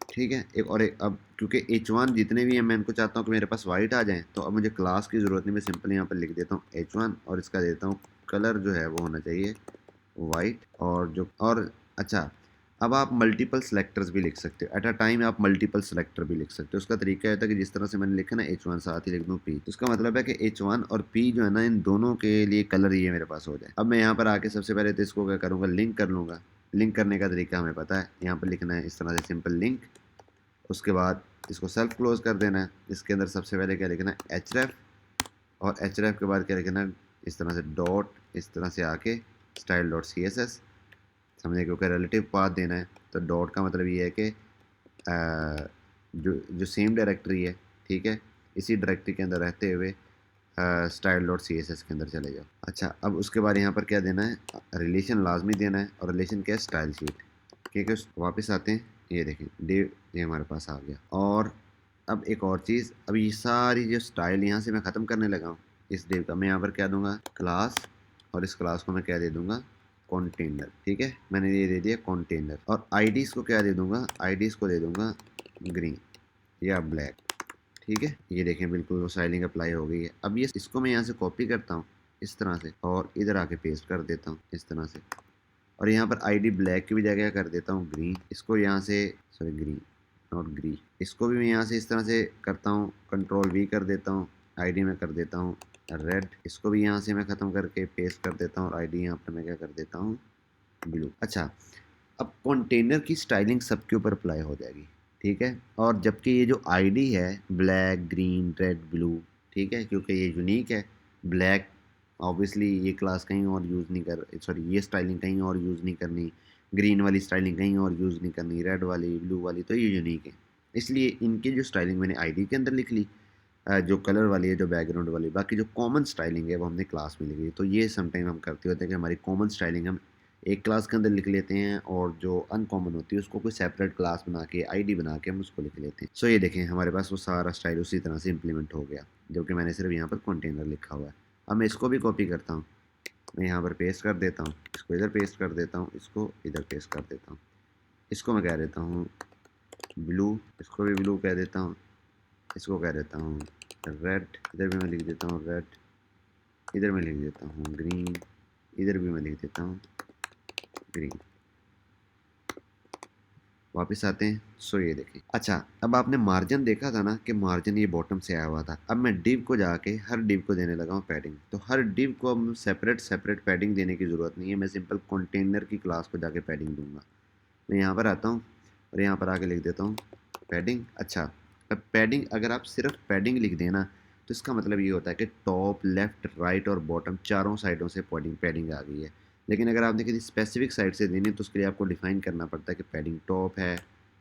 ठीक है, एक और एक, अब क्योंकि h1 जितने भी हैं मैं इनको चाहता हूँ कि मेरे पास वाइट आ जाएं, तो अब मुझे क्लास की ज़रूरत नहीं, मैं सिंपल यहाँ पर लिख देता हूँ h1 और इसका देता हूँ कलर जो है वो होना चाहिए वाइट। और अच्छा, अब आप मल्टीपल सेलेक्टर्स भी लिख सकते हो, एट अ टाइम आप मल्टीपल सेलेक्टर भी लिख सकते हो। उसका तरीका होता है कि जिस तरह से मैंने लिखा ना h1 साथ ही लिख दूँ p, तो इसका मतलब है कि h1 और p जो है ना, इन दोनों के लिए कलर ये मेरे पास हो जाए। अब मैं यहाँ पर आके सबसे पहले तो इसको क्या करूँगा, लिंक कर लूँगा। लिंक करने का तरीका हमें पता है, यहाँ पर लिखना है इस तरह से सिंपल लिंक। उसके बाद इसको सेल्फ क्लोज कर देना है। इसके अंदर सबसे पहले क्या लिखना है, href, और href के बाद क्या लिखना है, इस तरह से डॉट, इस तरह से आके स्टाइल डॉट css, समझे, क्योंकि रिलेटिव पाथ देना है। तो डॉट का मतलब ये है कि जो जो सेम डायरेक्टरी है, ठीक है, इसी डायरेक्टरी के अंदर रहते हुए स्टाइल डॉट css के अंदर चले जाओ। अच्छा, अब उसके बाद यहाँ पर क्या देना है, रिलेशन लाजमी देना है, और रिलेशन क्या है, स्टाइल शीट। ठीक है, वापस आते हैं, ये देखें डिव ये हमारे पास आ गया। और अब एक और चीज़, अब ये सारी जो स्टाइल यहाँ से मैं ख़त्म करने लगा हूँ इस डिव का, मैं यहाँ पर क्या दूंगा, क्लास, और इस क्लास को मैं क्या दे दूंगा, कंटेनर। ठीक है, मैंने ये दे दिया कंटेनर, और आईडीज़ को क्या दे दूंगा, आईडीज़ को दे दूंगा ग्रीन या ब्लैक। ठीक है, ये देखें बिल्कुल वो स्टाइलिंग अप्लाई हो गई है। अब ये इसको मैं यहाँ से कॉपी करता हूँ इस तरह से, और इधर आके पेस्ट कर देता हूँ इस तरह से, और यहाँ पर आईडी ब्लैक की भी जगह कर देता हूँ ग्रीन। इसको यहाँ से, सॉरी ग्रीन नॉट ग्रीन, इसको भी मैं यहाँ से इस तरह से करता हूँ, कंट्रोल वी कर देता हूँ, आईडी में कर देता हूँ रेड। इसको भी यहाँ से मैं ख़त्म करके पेस्ट कर देता हूँ, और आईडी यहाँ पर मैं क्या कर देता हूँ, ब्लू। अच्छा, अब कंटेनर की स्टाइलिंग सबके ऊपर अप्लाई हो जाएगी। ठीक है, और जबकि ये जो आईडी है ब्लैक ग्रीन रेड ब्लू, ठीक है, क्योंकि ये यूनिक है। ब्लैक ऑब्वियसली ये क्लास कहीं और यूज़ नहीं कर, सॉरी ये स्टाइलिंग कहीं और यूज़ नहीं करनी, ग्रीन वाली स्टाइलिंग कहीं और यूज़ नहीं करनी, रेड वाली ब्लू वाली, तो ये यूनिक है। इसलिए इनकी जो स्टाइलिंग मैंने आईडी के अंदर लिख ली, जो कलर वाली है, जो बैकग्राउंड वाली, बाकी जो कॉमन स्टाइलिंग है वो हमने क्लास में लिखी। तो ये समटाइम हम करते होते हैं कि हमारी कॉमन स्टाइलिंग हम एक क्लास के अंदर लिख लेते हैं, और जो अनकॉमन होती है उसको कोई सेपरेट क्लास बना के आईडी बना के हम उसको लिख लेते हैं। सो ये देखें हमारे पास वो सारा स्टाइल उसी तरह से इंप्लीमेंट हो गया, जबकि मैंने सिर्फ यहाँ पर कंटेनर लिखा हुआ है। अब मैं इसको भी कॉपी करता हूँ, मैं यहाँ पर पेस्ट कर देता हूँ, इसको इधर पेस्ट कर देता हूँ, इसको इधर पेस्ट कर देता हूँ। इसको मैं कह देता हूँ ब्लू, इसको भी ब्लू कह देता हूँ, इसको कह देता हूँ रेड, इधर भी मैं लिख देता हूँ रेड, इधर मैं लिख देता हूँ ग्रीन, इधर भी मैं लिख देता हूँ ग्रीन। वापस आते हैं, सो ये देखें। अच्छा, अब आपने मार्जिन देखा था ना कि मार्जिन ये बॉटम से आया हुआ था। अब मैं डिव को जाके हर डिव को देने लगा हूँ पैडिंग, तो हर डिव को अब सेपरेट सेपरेट पैडिंग देने की ज़रूरत नहीं है, मैं सिंपल कंटेनर की क्लास को जाके पैडिंग दूंगा। मैं यहाँ पर आता हूँ, और यहाँ पर आके लिख देता हूँ पैडिंग। अच्छा, अब पैडिंग अगर आप सिर्फ पैडिंग लिख देना तो इसका मतलब ये होता है कि टॉप, लेफ्ट, राइट और बॉटम चारों साइडों से पैडिंग पैडिंग आ गई है। लेकिन अगर आपने किसी स्पेसिफिक साइड से देनी है तो उसके लिए आपको डिफाइन करना पड़ता है कि पैडिंग टॉप है,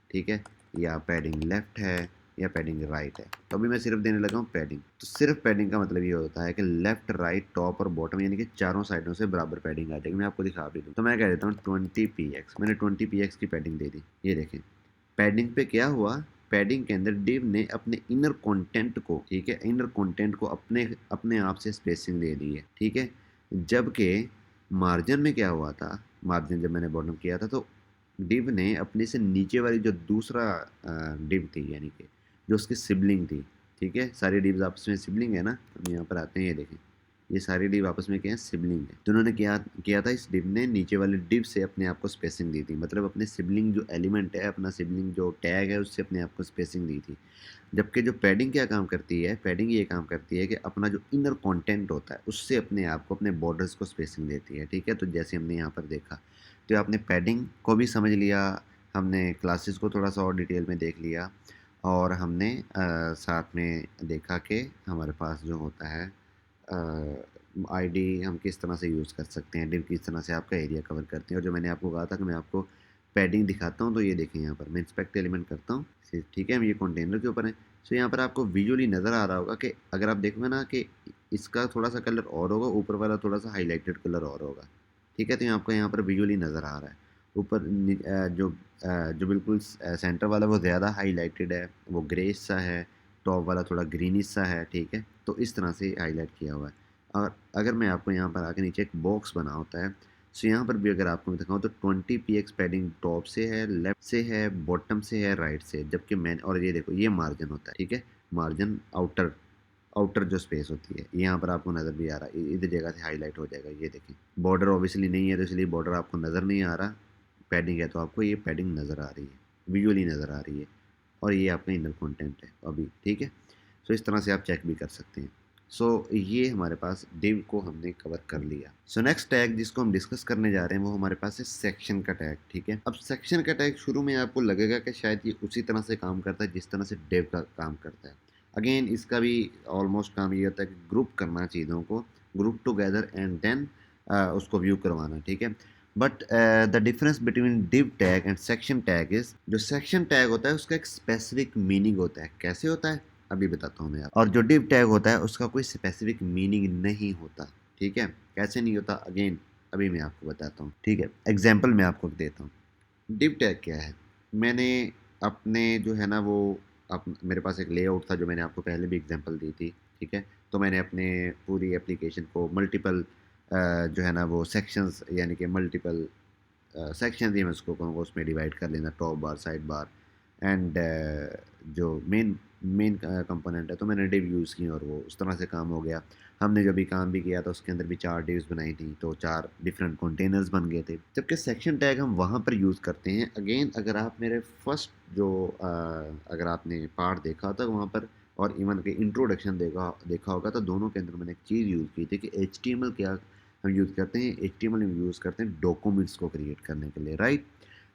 ठीक है, या पैडिंग लेफ्ट है, या पैडिंग राइट है। तो अभी मैं सिर्फ देने लगा हूँ पैडिंग। तो सिर्फ पैडिंग का मतलब ये होता है कि लेफ्ट, राइट, टॉप और बॉटम यानी कि चारों साइडों से बराबर पैडिंग आ जाएगी। मैं आपको दिखा भी दूँ तो मैं कह देता हूँ 20 px। मैंने 20 px की पैडिंग दे दी। ये देखें पैडिंग पे क्या हुआ, पैडिंग के अंदर डिव ने अपने इनर कंटेंट को, ठीक है, इनर कंटेंट को अपने अपने आप से स्पेसिंग दे दी है, ठीक है। जबकि मार्जिन में क्या हुआ था, मार्जिन जब मैंने बॉटम किया था तो डिव ने अपने से नीचे वाली जो दूसरा डिव थी यानी कि जो उसकी सिबलिंग थी, ठीक है, सारी डिव्स आपस में सिबलिंग है ना। हम यहाँ पर आते हैं, ये देखें ये सारी डिव आपस में क्या है, सिबलिंग है। तो उन्होंने क्या किया था, इस डिव ने नीचे वाले डिव से अपने आप को स्पेसिंग दी थी, मतलब अपने सिबलिंग जो एलिमेंट है, अपना सिबलिंग जो टैग है उससे अपने आप को स्पेसिंग दी थी। जबकि जो पैडिंग क्या काम करती है, पैडिंग ये काम करती है कि अपना जो इनर कंटेंट होता है उससे अपने आप को, अपने बॉर्डर्स को स्पेसिंग देती है, ठीक है। तो जैसे हमने यहाँ पर देखा, तो आपने पैडिंग को भी समझ लिया, हमने क्लासेस को थोड़ा सा और डिटेल में देख लिया, और हमने साथ में देखा कि हमारे पास जो होता है आईडी हम किस तरह से यूज़ कर सकते हैं, डिव किस तरह से आपका एरिया कवर करते हैं। और जो मैंने आपको कहा था कि मैं आपको पैडिंग दिखाता हूँ, तो ये देखें यहाँ पर मैं इंस्पेक्ट एलिमेंट करता हूँ, ठीक है, ये कंटेनर के ऊपर है। सो यहाँ पर आपको विजुअली नज़र आ रहा होगा कि अगर आप देखोगे ना कि इसका थोड़ा सा कलर और होगा, ऊपर वाला थोड़ा सा हाईलाइटेड कलर और होगा, ठीक है। तो आपको यहाँ पर विजुअली नज़र आ रहा है ऊपर जो बिल्कुल सेंटर वाला वो ज़्यादा हाईलाइटेड है, वो ग्रेस सा है, टॉप वाला थोड़ा ग्रीनिश सा है, ठीक है। तो इस तरह से हाईलाइट किया हुआ है। और अगर मैं आपको यहाँ पर आके नीचे एक बॉक्स बना होता है, सो यहाँ पर भी अगर आपको मैं दिखाऊँ तो 20 px पैडिंग टॉप से है, लेफ्ट से है, बॉटम से है, राइट से, जबकि मैं, और ये देखो ये मार्जिन होता है, ठीक है, मार्जिन आउटर आउटर जो स्पेस होती है, यहाँ पर आपको नज़र भी आ रहा है, इधर जगह से हाईलाइट हो जाएगा। ये देखें बॉर्डर ऑब्वियसली नहीं है तो इसलिए बॉर्डर आपको नज़र नहीं आ रहा, पैडिंग है तो आपको ये पैडिंग नज़र आ रही है, विजुअली नज़र आ रही है, और ये आपका इनर कंटेंट है अभी, ठीक है। सो इस तरह से आप चेक भी कर सकते हैं। सो ये हमारे पास डिव को हमने कवर कर लिया। सो नेक्स्ट टैग जिसको हम डिस्कस करने जा रहे हैं वो हमारे पास है सेक्शन का टैग, ठीक है। अब सेक्शन का टैग शुरू में आपको लगेगा कि शायद ये उसी तरह से काम करता है जिस तरह से डिव का काम करता है। अगेन इसका भी ऑलमोस्ट काम ये होता है कि ग्रुप करना चीज़ों को, ग्रुप टुगेदर एंड देन उसको व्यू करवाना, ठीक है। But the difference between div tag and section tag is, जो सेक्शन टैग होता है उसका एक स्पेसिफिक मीनिंग होता है। कैसे होता है अभी बताता हूँ मैं आपको। और जो डिव टैग होता है उसका कोई स्पेसिफिक मीनिंग नहीं होता, ठीक है। कैसे नहीं होता, अगेन अभी मैं आपको बताता हूँ, ठीक है। एग्जाम्पल मैं आपको देता हूँ। डिव टैग क्या है, मैंने अपने जो है ना वो मेरे पास एक लेआउट था जो मैंने आपको पहले भी एग्जांपल दी थी, ठीक है। तो मैंने अपने पूरी एप्लीकेशन को मल्टीपल जो है ना वो सेक्शंस यानी कि मल्टीपल सेक्शन ही मैं उसको कहूँगा, उसमें डिवाइड कर लेना, top bar, side bar and जो मेन मेन कंपोनेंट है, तो मैंने डिव यूज़ की और वो उस तरह से काम हो गया। हमने जब भी काम भी किया तो उसके अंदर भी 4 डिव्स बनाई थी, तो 4 डिफरेंट कंटेनर्स बन गए थे। जबकि सेक्शन टैग हम वहाँ पर यूज़ करते हैं। अगेन अगर आप मेरे फर्स्ट जो अगर आपने पार्ट देखा था वहाँ पर, और इवन के इंट्रोडक्शन देखा होगा, तो दोनों के अंदर मैंने एक चीज़ यूज़ की थी कि HTML क्या हम यूज़ करते हैं, HTML हम यूज़ करते हैं डॉक्यूमेंट्स को क्रिएट करने के लिए, राइट।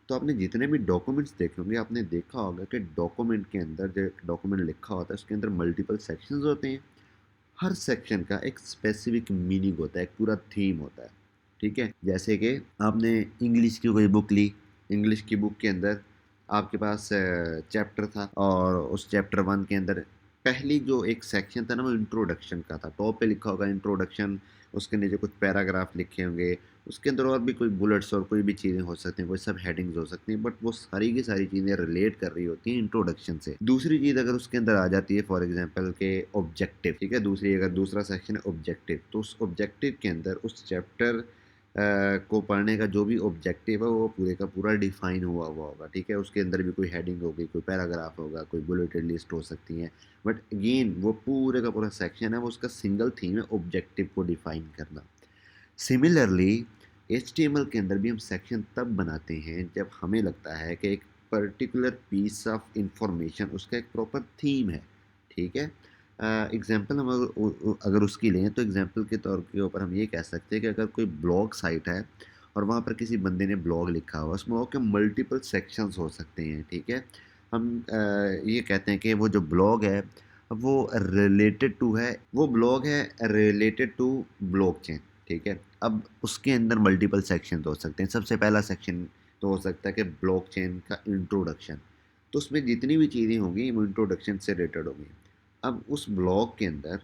तो आपने जितने भी डॉक्यूमेंट्स देखे होंगे आपने देखा होगा कि डॉक्यूमेंट के अंदर जो डॉक्यूमेंट लिखा होता है उसके अंदर मल्टीपल सेक्शंस होते हैं। हर सेक्शन का एक स्पेसिफिक मीनिंग होता है, एक पूरा थीम होता है, ठीक है। जैसे कि आपने इंग्लिश की कोई बुक ली, इंग्लिश की बुक के अंदर आपके पास चैप्टर था, और उस चैप्टर 1 के अंदर पहली जो एक सेक्शन था ना वो इंट्रोडक्शन का था। टॉप पे लिखा होगा इंट्रोडक्शन, उसके नीचे कुछ पैराग्राफ लिखे होंगे, उसके अंदर और भी कोई बुलेट्स और कोई भी चीज़ें हो सकती हैं, कोई सब हेडिंग्स हो सकती हैं, बट वो सारी की सारी चीज़ें रिलेट कर रही होती हैं इंट्रोडक्शन से। दूसरी चीज़ अगर उसके अंदर आ जाती है फॉर एग्जांपल के ऑब्जेक्टिव, ठीक है, दूसरी अगर दूसरा सेक्शन है ऑब्जेक्टिव, तो उस ऑब्जेक्टिव के अंदर उस चैप्टर को पढ़ने का जो भी ऑब्जेक्टिव है वो पूरे का पूरा डिफाइन हुआ हुआ होगा, ठीक है। उसके अंदर भी कोई हेडिंग होगी, कोई पैराग्राफ होगा, कोई बुलेटेड लिस्ट हो सकती है, बट अगेन वो पूरे का पूरा सेक्शन है वो उसका सिंगल थीम है ऑब्जेक्टिव को डिफाइन करना। सिमिलरली HTML के अंदर भी हम सेक्शन तब बनाते हैं जब हमें लगता है कि एक पर्टिकुलर पीस ऑफ इंफॉर्मेशन उसका एक प्रॉपर थीम है, ठीक है। एग्जांपल हम अगर उसकी लें तो एग्जांपल के तौर के ऊपर हम ये कह सकते हैं कि अगर कोई ब्लॉग साइट है और वहाँ पर किसी बंदे ने ब्लॉग लिखा हुआ, उस ब्लॉग के मल्टीपल सेक्शंस हो सकते हैं, ठीक है। हम ये कहते हैं कि वो जो ब्लॉग है वो रिलेटेड टू है, वो ब्लॉग है रिलेटेड टू ब्लॉकचेन, ठीक है। अब उसके अंदर मल्टीपल सेक्शन हो सकते हैं। सबसे पहला सेक्शन तो हो सकता है कि ब्लॉकचेन का इंट्रोडक्शन, तो उसमें जितनी भी चीज़ें होंगी वो इंट्रोडक्शन से रिलेटेड होंगी। अब उस ब्लॉग के अंदर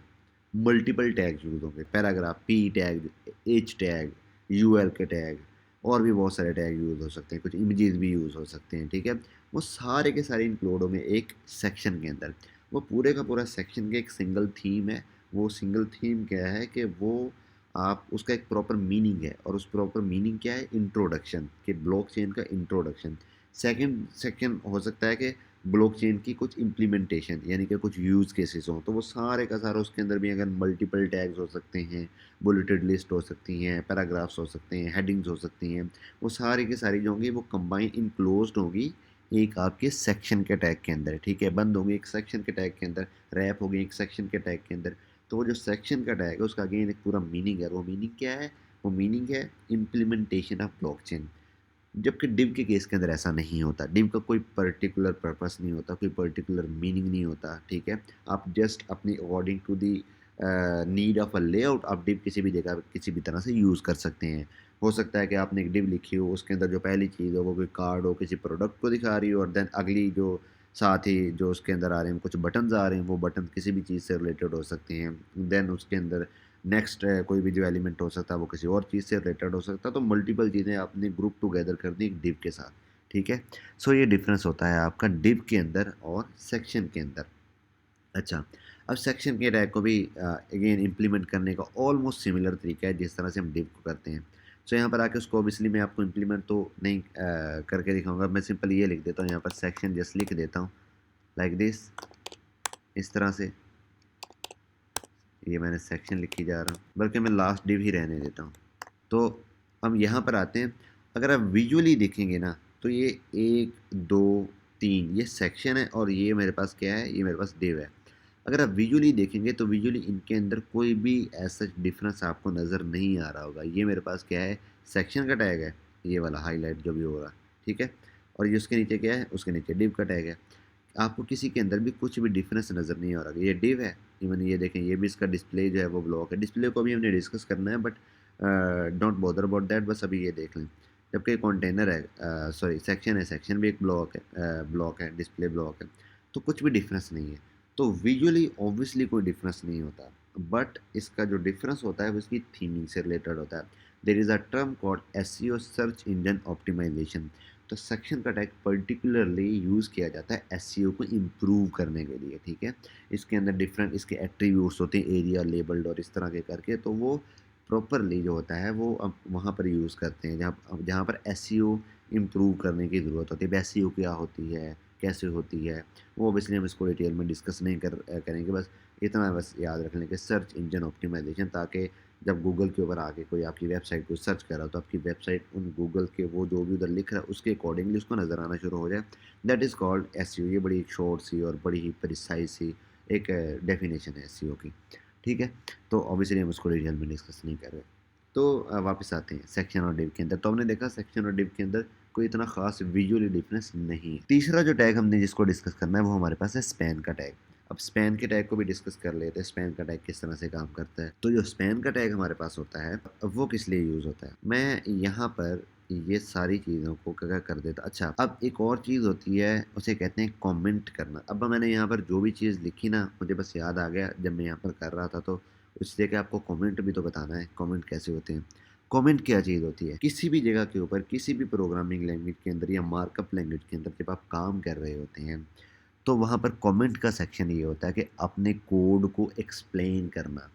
मल्टीपल टैग्स यूज़ होंगे, paragraph, P tag, H tag, UL के टैग, और भी बहुत सारे टैग यूज़ हो सकते हैं, कुछ इमेजेस भी यूज़ हो सकते हैं, ठीक है। वो सारे के सारे इंक्लूड होंगे एक सेक्शन के अंदर। वो पूरे का पूरा सेक्शन के एक सिंगल थीम है। वो सिंगल थीम क्या है कि वो आप उसका एक प्रॉपर मीनिंग है, और उस प्रॉपर मीनिंग क्या है, इंट्रोडक्शन, कि ब्लॉकचेन का इंट्रोडक्शन। सेकंड सेक्शन हो सकता है कि ब्लॉकचेन की कुछ इम्प्लीमेंटेशन, यानी कि कुछ यूज़ केसेस हों, तो वो सारे का सारा उसके अंदर भी अगर मल्टीपल टैग्स हो सकते हैं, बुलेटेड लिस्ट हो सकती हैं, पैराग्राफ्स हो सकते हैं, हेडिंग्स हो सकती हैं, वो सारी की सारी जो होंगी वो कंबाइन इनक्लोज्ड होगी एक आपके सेक्शन के टैग के अंदर, ठीक है। बंद होंगी एक सेक्शन के टैग के अंदर, रैप होगी एक सेक्शन के टैग के अंदर। तो वो जो सेक्शन का टैग है उसका अगेन एक पूरा मीनिंग है। वो मीनिंग क्या है, वो मीनिंग है इम्प्लीमेंटेशन ऑफ ब्लॉकचेन। जबकि डिव के केस के अंदर ऐसा नहीं होता। डिव का कोई पर्टिकुलर पर्पस नहीं होता, कोई पर्टिकुलर मीनिंग नहीं होता, ठीक है। आप जस्ट अपनी according to the need of a layout आप डिव किसी भी जगह किसी भी तरह से यूज़ कर सकते हैं। हो सकता है कि आपने एक डिव लिखी हो, उसके अंदर जो पहली चीज़ हो वो कोई कार्ड हो, किसी प्रोडक्ट को दिखा रही हो, और देन अगली जो साथ ही जो उसके अंदर आ रहे हैं कुछ बटन्स आ रहे हैं, वो बटन किसी भी चीज़ से रिलेटेड हो सकते हैं। देन उसके अंदर नेक्स्ट कोई भी जो एलिमेंट हो सकता है वो किसी और चीज़ से रिलेटेड हो सकता है। तो मल्टीपल चीज़ें आपने ग्रुप टुगेदर कर दी एक डिव के साथ, ठीक है। सो ये डिफरेंस होता है आपका डिव के अंदर और सेक्शन के अंदर। अच्छा, अब सेक्शन के टैग को भी अगेन इम्प्लीमेंट करने का ऑलमोस्ट सिमिलर तरीका है जिस तरह से हम डिव को करते हैं। सो यहाँ पर आके उसको ऑब्वियसली मैं आपको इम्प्लीमेंट तो नहीं करके दिखाऊंगा। मैं सिंपल ये लिख देता हूँ, यहाँ पर सेक्शन जस्ट लिख देता हूँ लाइक दिस, इस तरह से। ये मैंने सेक्शन लिखी जा रहा हूँ, बल्कि मैं लास्ट डिव ही रहने देता हूँ। तो हम यहाँ पर आते हैं। अगर आप विजुअली देखेंगे ना, तो ये 1, 2, 3 ये सेक्शन है, और ये मेरे पास क्या है, ये मेरे पास डिव है। अगर आप विजुअली देखेंगे तो विजुअली इनके अंदर कोई भी ऐसा डिफरेंस आपको नज़र नहीं आ रहा होगा। ये मेरे पास क्या है, सेक्शन का टैग है, ये वाला हाईलाइट जो भी हो रहा, ठीक है। और ये उसके नीचे क्या है, उसके नीचे डिव का टैग है। आपको किसी के अंदर भी कुछ भी डिफरेंस नज़र नहीं आ रहा। ये डिव है, इवन ये देखें, ये भी इसका डिस्प्ले जो है वो ब्लॉक है। डिस्प्ले को भी हमने डिस्कस करना है, but don't bother about that, बस अभी ये देख लें। जबकि कंटेनर है, सॉरी सेक्शन है, सेक्शन भी एक ब्लॉक है, डिस्प्ले ब्लॉक है, तो कुछ भी डिफरेंस नहीं है। तो विजुअली ऑब्वियसली कोई डिफरेंस नहीं होता, बट इसका जो डिफरेंस होता है वो इसकी थीमिंग से रिलेटेड होता है। There is a term called SEO, search engine optimisation. तो सेक्शन का टैग पर्टिकुलरली यूज़ किया जाता है एसईओ को इम्प्रूव करने के लिए, ठीक है। इसके अंदर डिफरेंट इसके एट्रीब्यूट्स होते हैं, एरिया, लेबल्ड और इस तरह के करके, तो वो प्रॉपरली जो होता है वो अब वहाँ पर यूज़ करते हैं जहाँ जहाँ पर एसईओ इम्प्रूव करने की ज़रूरत होती है। अब एसईओ क्या होती है, कैसे होती है, वो ऑब्वियसली हम इसको डिटेल में डिस्कस नहीं करेंगे। बस इतना बस याद रख लें कि सर्च इंजन ऑप्टिमाइजेशन, ताकि जब गूगल के ऊपर आके कोई आपकी वेबसाइट को सर्च कर रहा हो तो आपकी वेबसाइट उन गूगल के वो जो भी उधर लिख रहा है उसके अकॉर्डिंगली उसको नज़र आना शुरू हो जाए। That is called SEO. ये बड़ी एक शॉर्ट सी और बड़ी ही प्रिसाइज सी एक डेफिनेशन है एसईओ की, ठीक है। तो ऑब्वियसली हम उसको डिटेल में डिस्कस नहीं कर रहे। तो वापस आते हैं सेक्शन और डिव के अंदर। तो हमने देखा सेक्शन और डिव के अंदर कोई इतना खास विजुअली डिफरेंस नहीं है। तीसरा जो टैग हमने जिसको डिस्कस करना है वो हमारे पास है स्पैन का टैग। अब स्पैन के टैग को भी डिस्कस कर लेते हैं, स्पैन का टैग किस तरह से काम करता है। तो जो स्पैन का टैग हमारे पास होता है वो किस लिए यूज़ होता है, मैं यहाँ पर ये सारी चीज़ों को क्या कर देता। अच्छा, अब एक और चीज़ होती है, उसे कहते हैं कमेंट करना। अब मैंने यहाँ पर जो भी चीज़ लिखी ना, मुझे बस याद आ गया जब मैं यहाँ पर कर रहा था, तो इसलिए कि आपको कमेंट भी तो बताना है, कमेंट कैसे होते हैं। कमेंट क्या चीज़ होती है, किसी भी जगह के ऊपर, किसी भी प्रोग्रामिंग लैंग्वेज के अंदर या मार्कअप लैंग्वेज के अंदर जब आप काम कर रहे होते हैं, तो वहाँ पर कमेंट का सेक्शन ये होता है कि अपने कोड को एक्सप्लेन करना।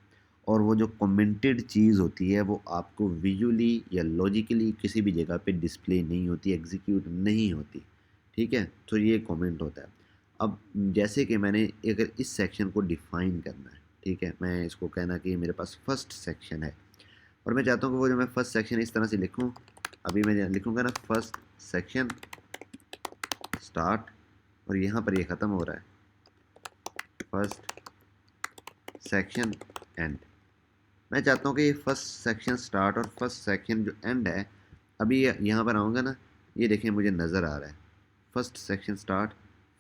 और वो जो कमेंटेड चीज़ होती है वो आपको विजुअली या लॉजिकली किसी भी जगह पे डिस्प्ले नहीं होती, एग्जीक्यूट नहीं होती, ठीक है। तो ये कमेंट होता है। अब जैसे कि मैंने अगर इस सेक्शन को डिफाइन करना है, ठीक है, मैं इसको कहना कि मेरे पास फर्स्ट सेक्शन है, और मैं चाहता हूँ कि वो जो मैं फर्स्ट सेक्शन इस तरह से लिखूँ। अभी मैं लिखूँगा ना, फर्स्ट सेक्शन स्टार्ट, और यहाँ पर ये ख़त्म हो रहा है, फर्स्ट सेक्शन एंड। मैं चाहता हूँ कि ये फर्स्ट सेक्शन स्टार्ट और फर्स्ट सेक्शन जो एंड है अभी यहाँ पर आऊँगा ना, ये देखें मुझे नज़र आ रहा है first section start,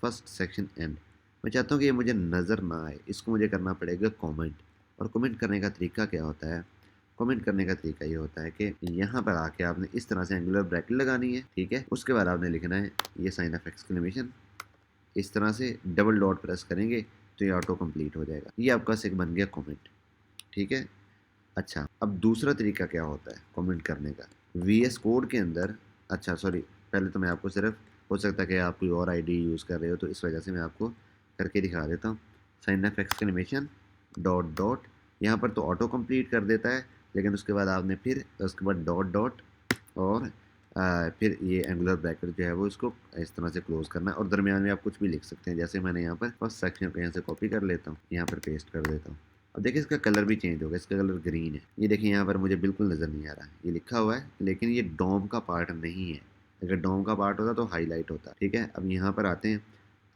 first section and. मैं चाहता हूँ कि ये मुझे नज़र ना आए, इसको मुझे करना पड़ेगा कमेंट। और कमेंट करने का तरीका क्या होता है? कमेंट करने का तरीका ये होता है कि यहाँ पर आके आपने इस तरह से एंगुलर ब्रैकेट लगानी है, ठीक है। उसके बाद आपने लिखना है ये साइन ऑफ एक्सक्लेमेशन, इस तरह से डबल डॉट प्रेस करेंगे तो ये ऑटो कंप्लीट हो जाएगा। ये आपका एक बन गया कमेंट, ठीक है। अच्छा, अब दूसरा तरीका क्या होता है कमेंट करने का? वीएस कोड के अंदर, अच्छा सॉरी, पहले तो मैं आपको सिर्फ, हो सकता है कि आप कोई और आईडी यूज़ कर रहे हो तो इस वजह से मैं आपको करके दिखा देता हूँ। Sign of exclamation dot dot, यहाँ पर तो ऑटो कंप्लीट कर देता है, लेकिन उसके बाद आपने फिर उसके बाद डॉट डॉट और फिर ये एंगुलर ब्रैकेट जो है वो इसको इस तरह से क्लोज करना है। और दरमियान में आप कुछ भी लिख सकते हैं, जैसे मैंने यहाँ पर फर्स्ट सेक्शन को यहाँ से कॉपी कर लेता हूँ, यहाँ पर पेस्ट कर देता हूँ। अब देखिए इसका कलर भी चेंज हो गया, इसका कलर ग्रीन है। ये देखिए यहाँ पर मुझे बिल्कुल नज़र नहीं आ रहा, ये लिखा हुआ है लेकिन ये डॉम का पार्ट नहीं है। अगर डॉम का पार्ट होता तो हाईलाइट होता, ठीक है। अब यहाँ पर आते हैं,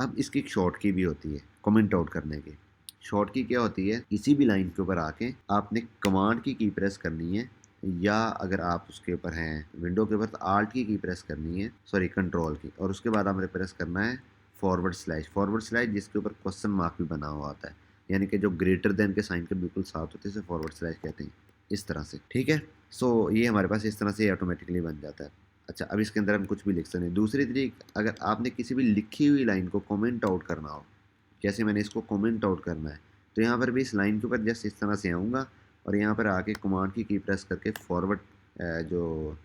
अब इसकी एक शॉर्ट की भी होती है कमेंट आउट करने की। शॉर्ट की क्या होती है? किसी भी लाइन के ऊपर आके आपने कमांड की प्रेस करनी है, या अगर आप उसके ऊपर हैं विंडो के ऊपर तो आल्ट की प्रेस करनी है, सॉरी कंट्रोल की, और उसके बाद आपने प्रेस करना है फॉरवर्ड स्लैश जिसके ऊपर क्वेश्चन मार्क भी बना हुआ होता है, यानी कि जो ग्रेटर देन के साइन के बिल्कुल साथ होते हैं, फॉरवर्ड स्लैश कहते हैं, इस तरह से, ठीक है। सो ये हमारे पास इस तरह से ऑटोमेटिकली बन जाता है। अच्छा, अब इसके अंदर हम कुछ भी लिख सकते हैं। दूसरी तरीक, अगर आपने किसी भी लिखी हुई लाइन को कमेंट आउट करना हो, जैसे मैंने इसको कमेंट आउट करना है, तो यहाँ पर भी इस लाइन के ऊपर जस्ट इस तरह से आऊँगा और यहाँ पर आके कमांड की प्रेस करके फॉरवर्ड जो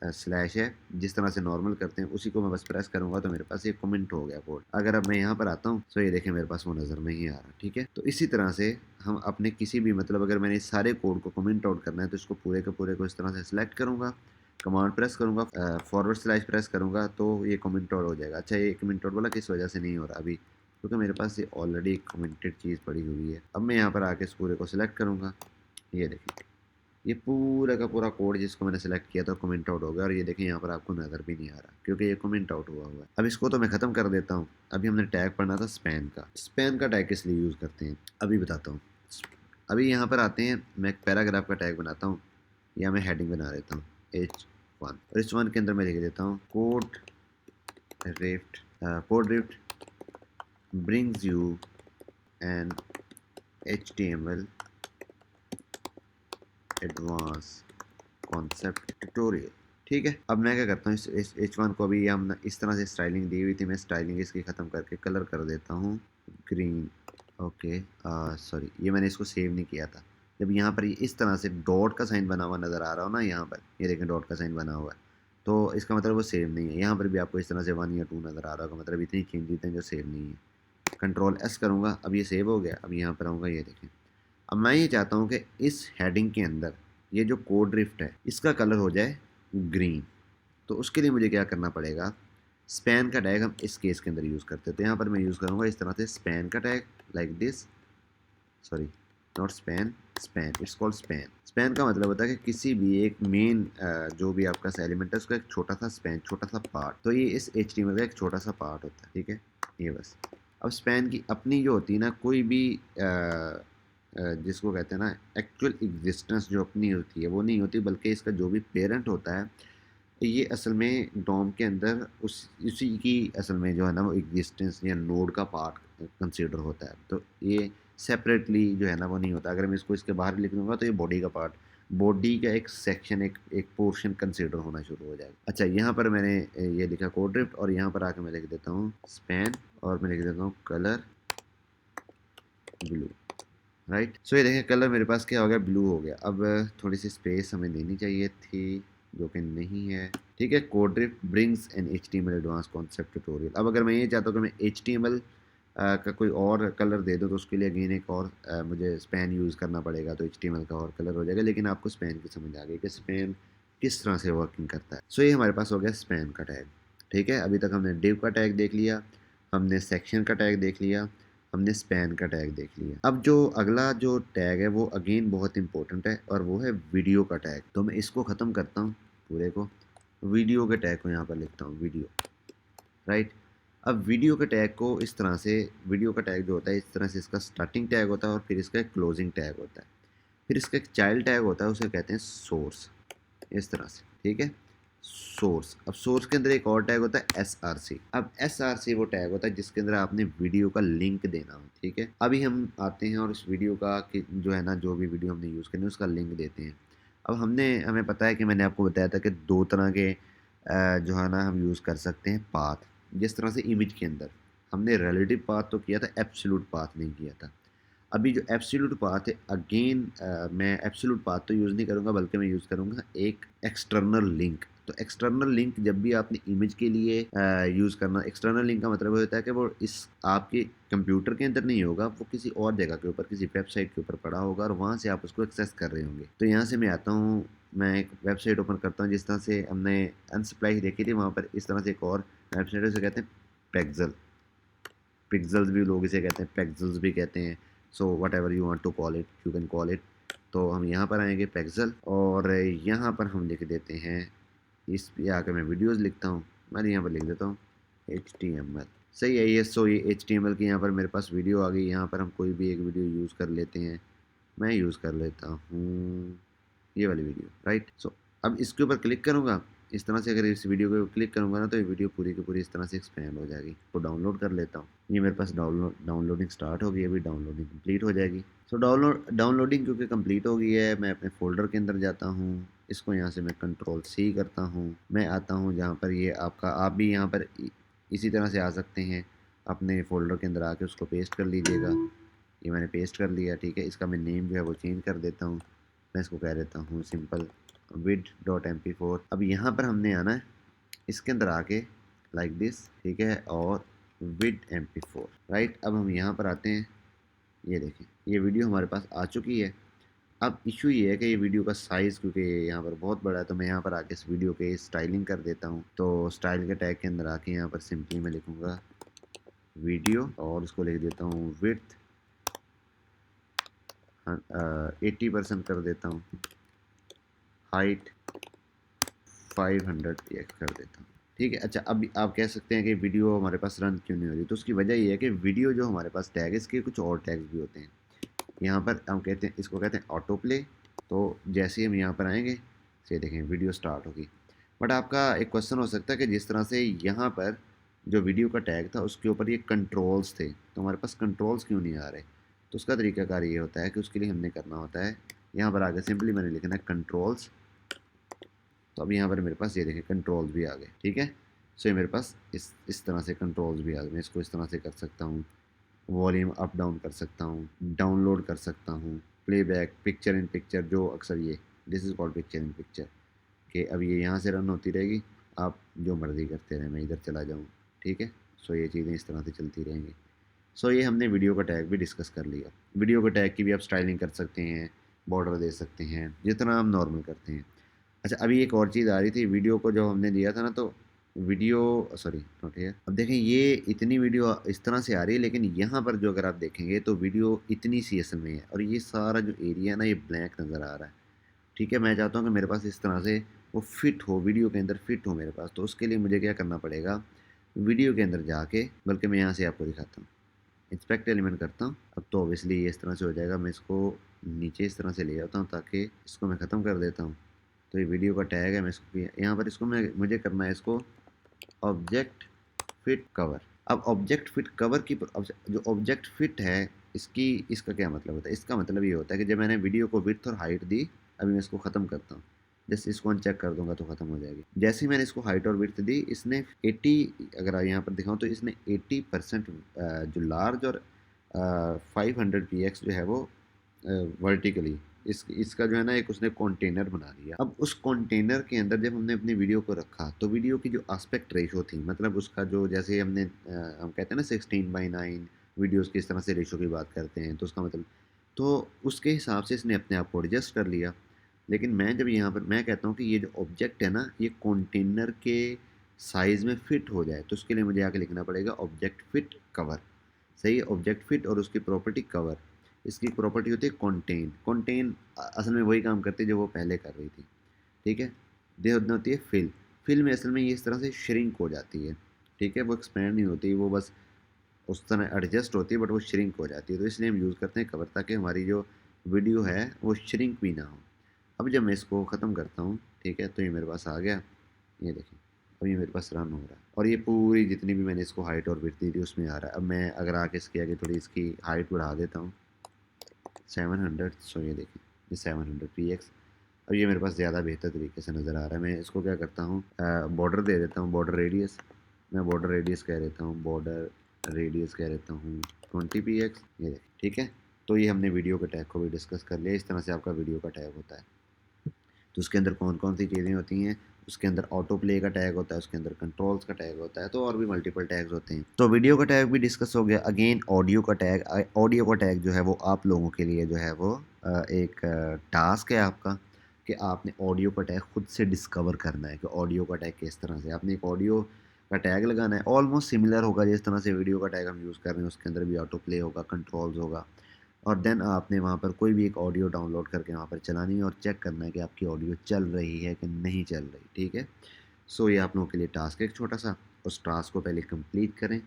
स्लैश है, जिस तरह से नॉर्मल करते हैं उसी को मैं बस प्रेस करूँगा तो मेरे पास ये कमेंट हो गया कोड। अगर अब मैं यहाँ पर आता हूँ तो ये देखें मेरे पास वो नज़र नहीं आ रहा, ठीक है। तो इसी तरह से हम अपने किसी भी, मतलब अगर मैंने सारे कोड को कमेंट आउट करना है तो इसको पूरे के पूरे को इस तरह से सिलेक्ट करूँगा, कमांड प्रेस करूँगा, फॉरवर्ड स्लैश प्रेस करूँगा तो ये कमेंट आउट हो जाएगा। अच्छा, ये कमेंट आउट वाला किस वजह से नहीं हो रहा अभी? क्योंकि मेरे पास ये ऑलरेडी कमेंटेड चीज़ पड़ी हुई है। अब मैं यहाँ पर आके इस पूरे को सिलेक्ट करूँगा, ये देखिए ये पूरा का पूरा कोड जिसको मैंने सेलेक्ट किया था कमेंट आउट हो गया, और ये देखें यहाँ पर आपको नज़र भी नहीं आ रहा क्योंकि ये कमेंट आउट हुआ हुआ है। अब इसको तो मैं ख़त्म कर देता हूँ। अभी हमने टैग पढ़ना था स्पैन का। स्पैन का टैग किस लिए यूज़ करते हैं अभी बताता हूँ। अभी यहाँ पर आते हैं, मैं एक पैराग्राफ का टैग बनाता हूँ, या मैं हेडिंग बना देता हूँ H1, और H1 के अंदर मैं लिख देता हूँ code rift brings you an HTML advance concept tutorial, ठीक है। अब मैं क्या करता हूँ, इस H1 को अभी हम इस तरह से स्टाइलिंग दी हुई थी, मैं स्टाइलिंग इसकी ख़त्म करके कलर कर देता हूँ ग्रीन। ओके, सॉरी, ये मैंने इसको सेव नहीं किया था। जब यहाँ पर इस तरह से डॉट का साइन बना हुआ नज़र आ रहा हो ना, यहाँ पर ये देखें डॉट का साइन बना हुआ है, तो इसका मतलब वो सेव नहीं है। यहाँ पर भी आपको इस तरह से 1 या 2 नज़र आ रहा होगा, मतलब इतनी चेंजेस हैं जो सेव नहीं है। कंट्रोल एस करूँगा, अब ये सेव हो गया। अब यहाँ पर आऊँगा, ये देखें। अब मैं ये चाहता हूँ कि इस हेडिंग के अंदर ये जो कोड रिफ्ट है इसका कलर हो जाए ग्रीन। तो उसके लिए मुझे क्या करना पड़ेगा, स्पैन का टैग हम इस केस के अंदर यूज़ करते हैं, तो यहाँ पर मैं यूज़ करूँगा इस तरह से स्पैन का tag, like this, sorry not span, span, it's called span. Span का मतलब होता है कि किसी भी एक मेन जो भी आपका एलिमेंट है उसका एक छोटा सा स्पैन, छोटा सा पार्ट, तो ये इस HTML का एक छोटा सा पार्ट होता है, ठीक है, ये बस। अब स्पैन की अपनी जो होती है ना, कोई भी जिसको कहते हैं ना एक्चुअल एग्जिस्टेंस जो अपनी होती है वो नहीं होती, बल्कि इसका जो भी पेरेंट होता है ये असल में डॉम के अंदर उसी की असल में जो है ना वो एग्जिस्टेंस या नोड का पार्ट कंसीडर होता है। तो ये सेपरेटली जो है ना वो नहीं होता। अगर मैं इसको इसके बाहर लिख दूंगा तो ये बॉडी का पार्ट, बॉडी का एक सेक्शन, एक पोर्शन कंसीडर होना शुरू हो जाएगा। अच्छा, यहाँ पर मैंने ये लिखा कोड ड्रिफ्ट, और यहाँ पर आकर मैं लिख देता हूँ स्पैन, और मैं लिख देता हूँ कलर ब्लू, राइट। सो ये देखें कलर मेरे पास क्या हो गया, ब्लू हो गया। अब थोड़ी सी स्पेस हमें देनी चाहिए थी जो कि नहीं है, ठीक है। Code drift brings an HTML advance concept tutorial. अब अगर मैं ये चाहता हूँ कि मैं HTML का कोई और कलर दे दूँ तो उसके लिए अगेन एक और मुझे स्पैन यूज़ करना पड़ेगा, तो HTML का और कलर हो जाएगा। लेकिन आपको स्पैन की समझ आ गई कि स्पैन किस तरह से वर्किंग करता है। सो ये हमारे पास हो गया स्पैन का टैग, ठीक है। अभी तक हमने डिव का टैग देख लिया, हमने सेक्शन का टैग देख लिया, हमने स्पैन का टैग देख लिया। अब जो अगला जो टैग है वो अगेन बहुत इंपॉर्टेंट है, और वो है वीडियो का टैग। तो मैं इसको ख़त्म करता हूँ पूरे को, वीडियो के टैग को यहाँ पर लिखता हूँ वीडियो, राइट। अब वीडियो के टैग को इस तरह से, वीडियो का टैग जो होता है इस तरह से, इसका स्टार्टिंग टैग होता है और फिर इसका एक क्लोजिंग टैग होता है, फिर इसका एक चाइल्ड टैग होता है, उसे कहते हैं सोर्स, इस तरह से, ठीक है। सोर्स। अब सोर्स के अंदर एक और टैग होता है SRC। अब SRC वो टैग होता है जिसके अंदर आपने वीडियो का लिंक देना हो, ठीक है। अभी हम आते हैं और इस वीडियो का कि जो है ना, जो भी वीडियो हमने यूज़ करनी है उसका लिंक देते हैं। अब हमें पता है कि मैंने आपको बताया था कि दो तरह के जो है ना हम यूज़ कर सकते हैं पाथ। जिस तरह से इमेज के अंदर हमने रिलेटिव पाथ तो किया था, एब्सोल्यूट पाथ नहीं किया था। अभी जो एब्सोल्यूट पाथ है अगेन, मैं एब्सोल्यूट पाथ तो यूज़ नहीं करूँगा, बल्कि मैं यूज़ करूँगा एक एक्सटर्नल लिंक। तो एक्सटर्नल लिंक जब भी आपने इमेज के लिए यूज़ करना, एक्सटर्नल लिंक का मतलब होता है कि वो इस आपके कंप्यूटर के अंदर नहीं होगा, वो किसी और जगह के ऊपर, किसी वेबसाइट के ऊपर पड़ा होगा और वहाँ से आप उसको एक्सेस कर रहे होंगे। तो यहाँ से मैं आता हूँ, मैं एक वेबसाइट ओपन करता हूँ, जिस तरह से हमने अनसप्लाई देखी थी, वहाँ पर इस तरह से एक और वेबसाइट है, उसे कहते हैं पेक्सल। पिक्सल्स भी लोग इसे कहते हैं, पेक्सल्स भी कहते हैं। So whatever you want to call it, you can call it. तो हम यहाँ पर आएंगे पेक्सल, और यहाँ पर हम लिख देते हैं, इस पे आकर मैं वीडियोस लिखता हूँ। मैं यहाँ पर लिख देता हूँ HTML। सही है ये। सो ये HTML की यहाँ पर मेरे पास वीडियो आ गई। यहाँ पर हम कोई भी एक वीडियो यूज़ कर लेते हैं। मैं यूज़ कर लेता हूँ ये वाली वीडियो, राइट। सो अब इसके ऊपर क्लिक करूँगा, इस तरह से अगर इस वीडियो को क्लिक करूँगा ना, तो ये वीडियो पूरी की पूरी इस तरह से एक्सपेंड हो जाएगी। तो डाउनलोड कर लेता हूँ। ये मेरे पास डाउनलोडिंग स्टार्ट हो गई, अभी डाउनलोडिंग कंप्लीट हो जाएगी। सो डाउनलोडिंग क्योंकि कंप्लीट हो गई है, मैं अपने फ़ोल्डर के अंदर जाता हूँ। इसको यहाँ से मैं Ctrl+C करता हूँ। मैं आता हूँ जहाँ पर ये आपका, आप भी यहाँ पर इसी तरह से आ सकते हैं। अपने फ़ोल्डर के अंदर आके उसको पेस्ट कर लीजिएगा। ये मैंने पेस्ट कर लिया, ठीक है। इसका मैं नेम जो है वो चेंज कर देता हूँ। मैं इसको कह देता हूँ सिंपल vid.mp4। अब यहाँ पर हमने आना है, इसके अंदर आके लाइक दिस, ठीक है, और vid.mp4, राइट। अब हम यहाँ पर आते हैं, ये देखें ये वीडियो हमारे पास आ चुकी है। अब इशू ये है कि ये वीडियो का साइज़ क्योंकि यहाँ पर बहुत बड़ा है, तो मैं यहाँ पर आके इस वीडियो के स्टाइलिंग कर देता हूँ। तो स्टाइल के टैग के अंदर आके यहाँ पर सिंपली मैं लिखूँगा वीडियो, और उसको लिख देता हूँ विड्थ 80% कर देता हूँ, हाइट 500px कर देता हूँ, ठीक है। अच्छा, अब आप कह सकते हैं कि वीडियो हमारे पास रन क्यों नहीं हो रही, तो उसकी वजह ये है कि वीडियो जो हमारे पास टैग है, इसके कुछ और टैग्स भी होते हैं। यहाँ पर हम कहते हैं, इसको कहते हैं ऑटो प्ले। तो जैसे ही हम यहाँ पर आएंगे, से देखें वीडियो स्टार्ट होगी। बट आपका एक क्वेश्चन हो सकता है कि जिस तरह से यहाँ पर जो वीडियो का टैग था उसके ऊपर ये कंट्रोल्स थे, तो हमारे पास कंट्रोल्स क्यों नहीं आ रहे। तो उसका तरीकाकार ये होता है कि उसके लिए हमने करना होता है, यहाँ पर आगे सिंपली मैंने लिखना है कंट्रोल्स। तो अब यहाँ पर मेरे पास ये देखें कंट्रोल्स भी आ गए, ठीक है। सो ये मेरे पास इस तरह से कंट्रोल्स भी आ गए। मैं इसको इस तरह से कर सकता हूँ, वॉल्यूम अप डाउन कर सकता हूँ, डाउनलोड कर सकता हूँ, प्लेबैक, पिक्चर इन पिक्चर, जो अक्सर ये this is called picture in picture, कि अब ये यहाँ से रन होती रहेगी, आप जो मर्ज़ी करते रहें, मैं इधर चला जाऊँ, ठीक है। सो ये चीज़ें इस तरह से चलती रहेंगी। सो ये हमने वीडियो का टैग भी डिस्कस कर लिया। वीडियो के टैग की भी आप स्टाइलिंग कर सकते हैं, बॉर्डर दे सकते हैं, जितना हम नॉर्मल करते हैं। अच्छा, अभी एक और चीज़ आ रही थी, वीडियो को जो हमने दिया था ना, तो वीडियो सॉरी नॉट हियर। अब देखें ये इतनी वीडियो इस तरह से आ रही है, लेकिन यहाँ पर जो अगर आप देखेंगे तो वीडियो इतनी सी असल में है, और ये सारा जो एरिया है ना, ये ब्लैंक नज़र आ रहा है, ठीक है। मैं चाहता हूँ कि मेरे पास इस तरह से वो फिट हो, वीडियो के अंदर फिट हो मेरे पास। तो उसके लिए मुझे क्या करना पड़ेगा, वीडियो के अंदर जाके, बल्कि मैं यहाँ से आपको दिखाता हूँ, इंस्पेक्ट एलिमेंट करता हूँ। अब तो ऑब्वियसली ये इस तरह से हो जाएगा। मैं इसको नीचे इस तरह से ले जाता हूँ ताकि इसको मैं ख़त्म कर देता हूँ। तो ये वीडियो का टैग है, मैं इसको यहाँ पर इसको मुझे करना है इसको ऑब्जेक्ट फिट कवर। अब ऑब्जेक्ट फिट कवर की अब जो ऑब्जेक्ट फिट है, इसका क्या मतलब होता है। इसका मतलब ये होता है कि जब मैंने वीडियो को विड्थ और हाइट दी, अभी मैं इसको ख़त्म करता हूँ, जैसे इसको अनचेक कर दूंगा तो ख़त्म हो जाएगी। जैसे ही मैंने इसको हाइट और विड्थ दी, इसने 80, अगर यहाँ पर दिखाऊँ तो इसने 80% जो लार्ज और 500px जो है वो वर्टिकली, इसका जो है ना एक उसने कंटेनर बना दिया। अब उस कंटेनर के अंदर जब हमने अपनी वीडियो को रखा, तो वीडियो की जो आस्पेक्ट रेशो थी, मतलब उसका जो, जैसे हमने हम कहते हैं ना 16:9 वीडियोस की इस तरह से रेशो की बात करते हैं, तो उसका मतलब, तो उसके हिसाब से इसने अपने आप को एडजस्ट कर लिया। लेकिन मैं जब यहाँ पर मैं कहता हूँ कि ये जो ऑब्जेक्ट है ना, ये कंटेनर के साइज़ में फिट हो जाए, तो उसके लिए मुझे आके लिखना पड़ेगा ऑब्जेक्ट फिट कवर। सही है, ऑब्जेक्ट फिट और उसकी प्रॉपर्टी कवर। इसकी प्रॉपर्टी होती है कंटेन। कंटेन असल में वही काम करती है जो वो पहले कर रही थी, ठीक है। दे होती है फिल। फिल में असल में ये इस तरह से श्रिंक हो जाती है, ठीक है। वो एक्सपेंड नहीं होती, वो बस उस तरह एडजस्ट होती है, बट वो श्रिंक हो जाती है। तो इसलिए हम यूज़ करते हैं कवर, ताकि हमारी जो वीडियो है वो श्रिंक भी ना हो। अब जब मैं इसको ख़त्म करता हूँ, ठीक है, तो ये मेरे पास आ गया। ये देखें अब ये मेरे पास रन हो रहा है और ये पूरी जितनी भी मैंने इसको हाइट और विड्थ दी थी उसमें आ रहा है। अब मैं अगर आके इसके आगे थोड़ी इसकी हाइट बढ़ा देता हूँ 700, सो ये देखें ये 700 px। अब ये मेरे पास ज़्यादा बेहतर तरीके से नज़र आ रहा है। मैं इसको क्या करता हूँ, बॉर्डर दे देता हूँ, बॉर्डर रेडियस। मैं बॉर्डर रेडियस कह देता हूँ, बॉर्डर रेडियस कह देता हूँ 20 px। ये देखें ठीक है। तो ये हमने वीडियो का टैग को भी डिस्कस कर लिया। इस तरह से आपका वीडियो का टैग होता है। तो उसके अंदर कौन कौन सी चीज़ें होती हैं, उसके अंदर ऑटो प्ले का टैग होता है, उसके अंदर कंट्रोल्स का टैग होता है, तो और भी मल्टीपल टैग्स होते हैं। तो वीडियो का टैग भी डिस्कस हो गया। अगेन ऑडियो का टैग, ऑडियो का टैग जो है वो आप लोगों के लिए जो है वो एक टास्क है आपका कि आपने ऑडियो का टैग खुद से डिस्कवर करना है कि ऑडियो का टैग किस तरह से आपने एक ऑडियो का टैग लगाना है। ऑलमोस्ट सिमिलर होगा जिस तरह से वीडियो का टैग हम यूज़ कर रहे हैं, उसके अंदर भी ऑटो प्ले होगा, कंट्रोल्स होगा और देन आपने वहाँ पर कोई भी एक ऑडियो डाउनलोड करके वहाँ पर चलानी है और चेक करना है कि आपकी ऑडियो चल रही है कि नहीं चल रही। ठीक है। सो ये आप लोगों के लिए टास्क है एक छोटा सा। उस टास्क को पहले कंप्लीट करें।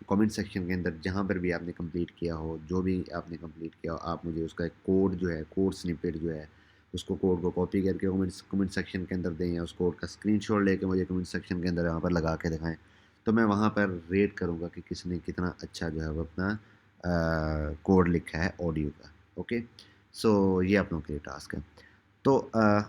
कमेंट सेक्शन के अंदर जहाँ पर भी आपने कंप्लीट किया हो, जो भी आपने कंप्लीट किया हो, आप मुझे उसका एक कोड जो है, कोड स्निपेट जो है, उसको कोड को कॉपी करके कमेंट सेक्शन के अंदर दें या उस कोड का स्क्रीनशॉट लेके मुझे कमेंट सेक्शन के अंदर वहाँ पर लगा के दिखाएं। तो मैं वहाँ पर रेट करूँगा कि किसने कितना अच्छा जो है वो अपना कोड लिखा है ऑडियो का। ओके। सो ये आप लोगों के लिए टास्क है। तो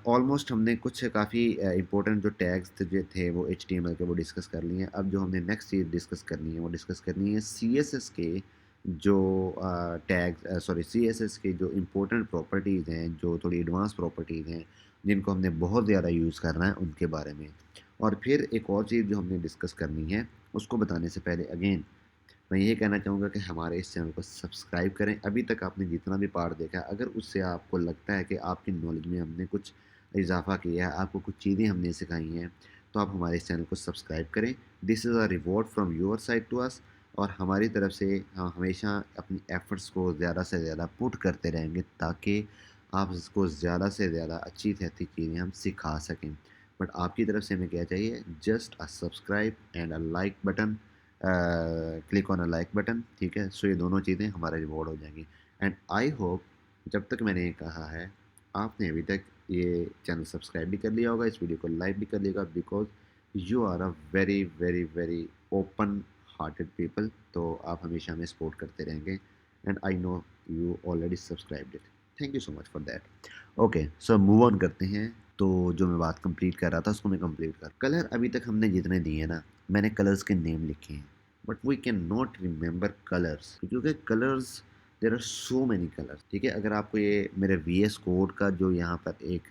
ऑलमोस्ट हमने कुछ काफ़ी इंपॉर्टेंट जो टैग्स जो थे वो HTML के वो डिस्कस कर लिए हैं। अब जो हमने नेक्स्ट चीज़ डिस्कस करनी है वो डिस्कस करनी है CSS के जो टैग सॉरी CSS के जो इम्पोर्टेंट प्रॉपर्टीज़ हैं, जो थोड़ी एडवांस प्रॉपर्टीज़ हैं, जिनको हमने बहुत ज़्यादा यूज़ करना है उनके बारे में। और फिर एक और चीज़ जो हमने डिस्कस करनी है उसको बताने से पहले अगेन मैं यही कहना चाहूँगा कि हमारे इस चैनल को सब्सक्राइब करें। अभी तक आपने जितना भी पार्ट देखा है, अगर उससे आपको लगता है कि आपकी नॉलेज में हमने कुछ इजाफ़ा किया है, आपको कुछ चीज़ें हमने सिखाई हैं, तो आप हमारे इस चैनल को सब्सक्राइब करें। This is a reward from your side to us. और हमारी तरफ से हम हमेशा अपनी एफ़र्ट्स को ज़्यादा से ज़्यादा पुट करते रहेंगे ताकि आप इसको ज़्यादा से ज़्यादा अच्छी से अच्छी चीज़ें हम सिखा सकें। बट आपकी तरफ से हमें क्या चाहिए? Just a subscribe and a like button. Click on a like button. ठीक है। सो ये दोनों चीज़ें हमारे रिवॉर्ड हो जाएंगी। एंड आई होप जब तक मैंने ये कहा है आपने अभी तक ये चैनल सब्सक्राइब भी कर लिया होगा, इस वीडियो को लाइक भी कर लिएगा, because you are a very very very open hearted people. तो आप हमेशा हमें सपोर्ट करते रहेंगे and I know you already subscribed it. Thank you so much for that. Okay, so move on करते हैं। तो जो मैं बात कंप्लीट कर रहा था उसको मैं कंप्लीट कर। कलर अभी तक हमने जितने दिए ना, मैंने कलर्स के नेम लिखे हैं but we can not remember colours क्योंकि colours there are so many colours. ठीक है। अगर आपको ये मेरे VS कोड का जो यहाँ पर एक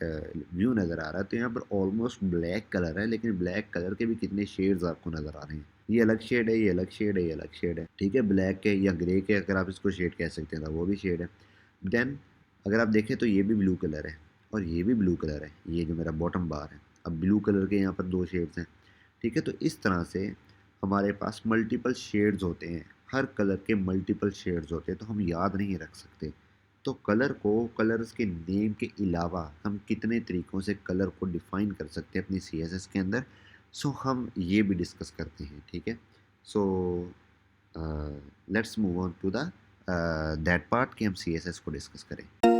व्यू नज़र आ रहा है तो यहाँ पर ऑलमोस्ट ब्लैक कलर है, लेकिन ब्लैक कलर के भी कितने शेड्स आपको नज़र आ रहे हैं। ये अलग शेड है, ये अलग शेड है, ये अलग शेड है। ठीक है। ब्लैक के या ग्रे के अगर आप इसको शेड कह सकते हैं तो वो भी शेड है। देन अगर आप देखें तो ये भी ब्लू कलर है और ये भी ब्लू कलर है, ये जो मेरा बॉटम बार है। अब ब्लू कलर के यहाँ पर दो शेड्स हैं। ठीक है। तो इस तरह से हमारे पास मल्टीपल शेड्स होते हैं, हर कलर के मल्टीपल शेड्स होते हैं, तो हम याद नहीं रख सकते। तो कलर को, कलर्स के नेम के अलावा हम कितने तरीक़ों से कलर को डिफ़ाइन कर सकते हैं अपनी CSS के अंदर, सो हम ये भी डिस्कस करते हैं। ठीक है। So let's move on to the that part कि हम CSS को डिस्कस करें।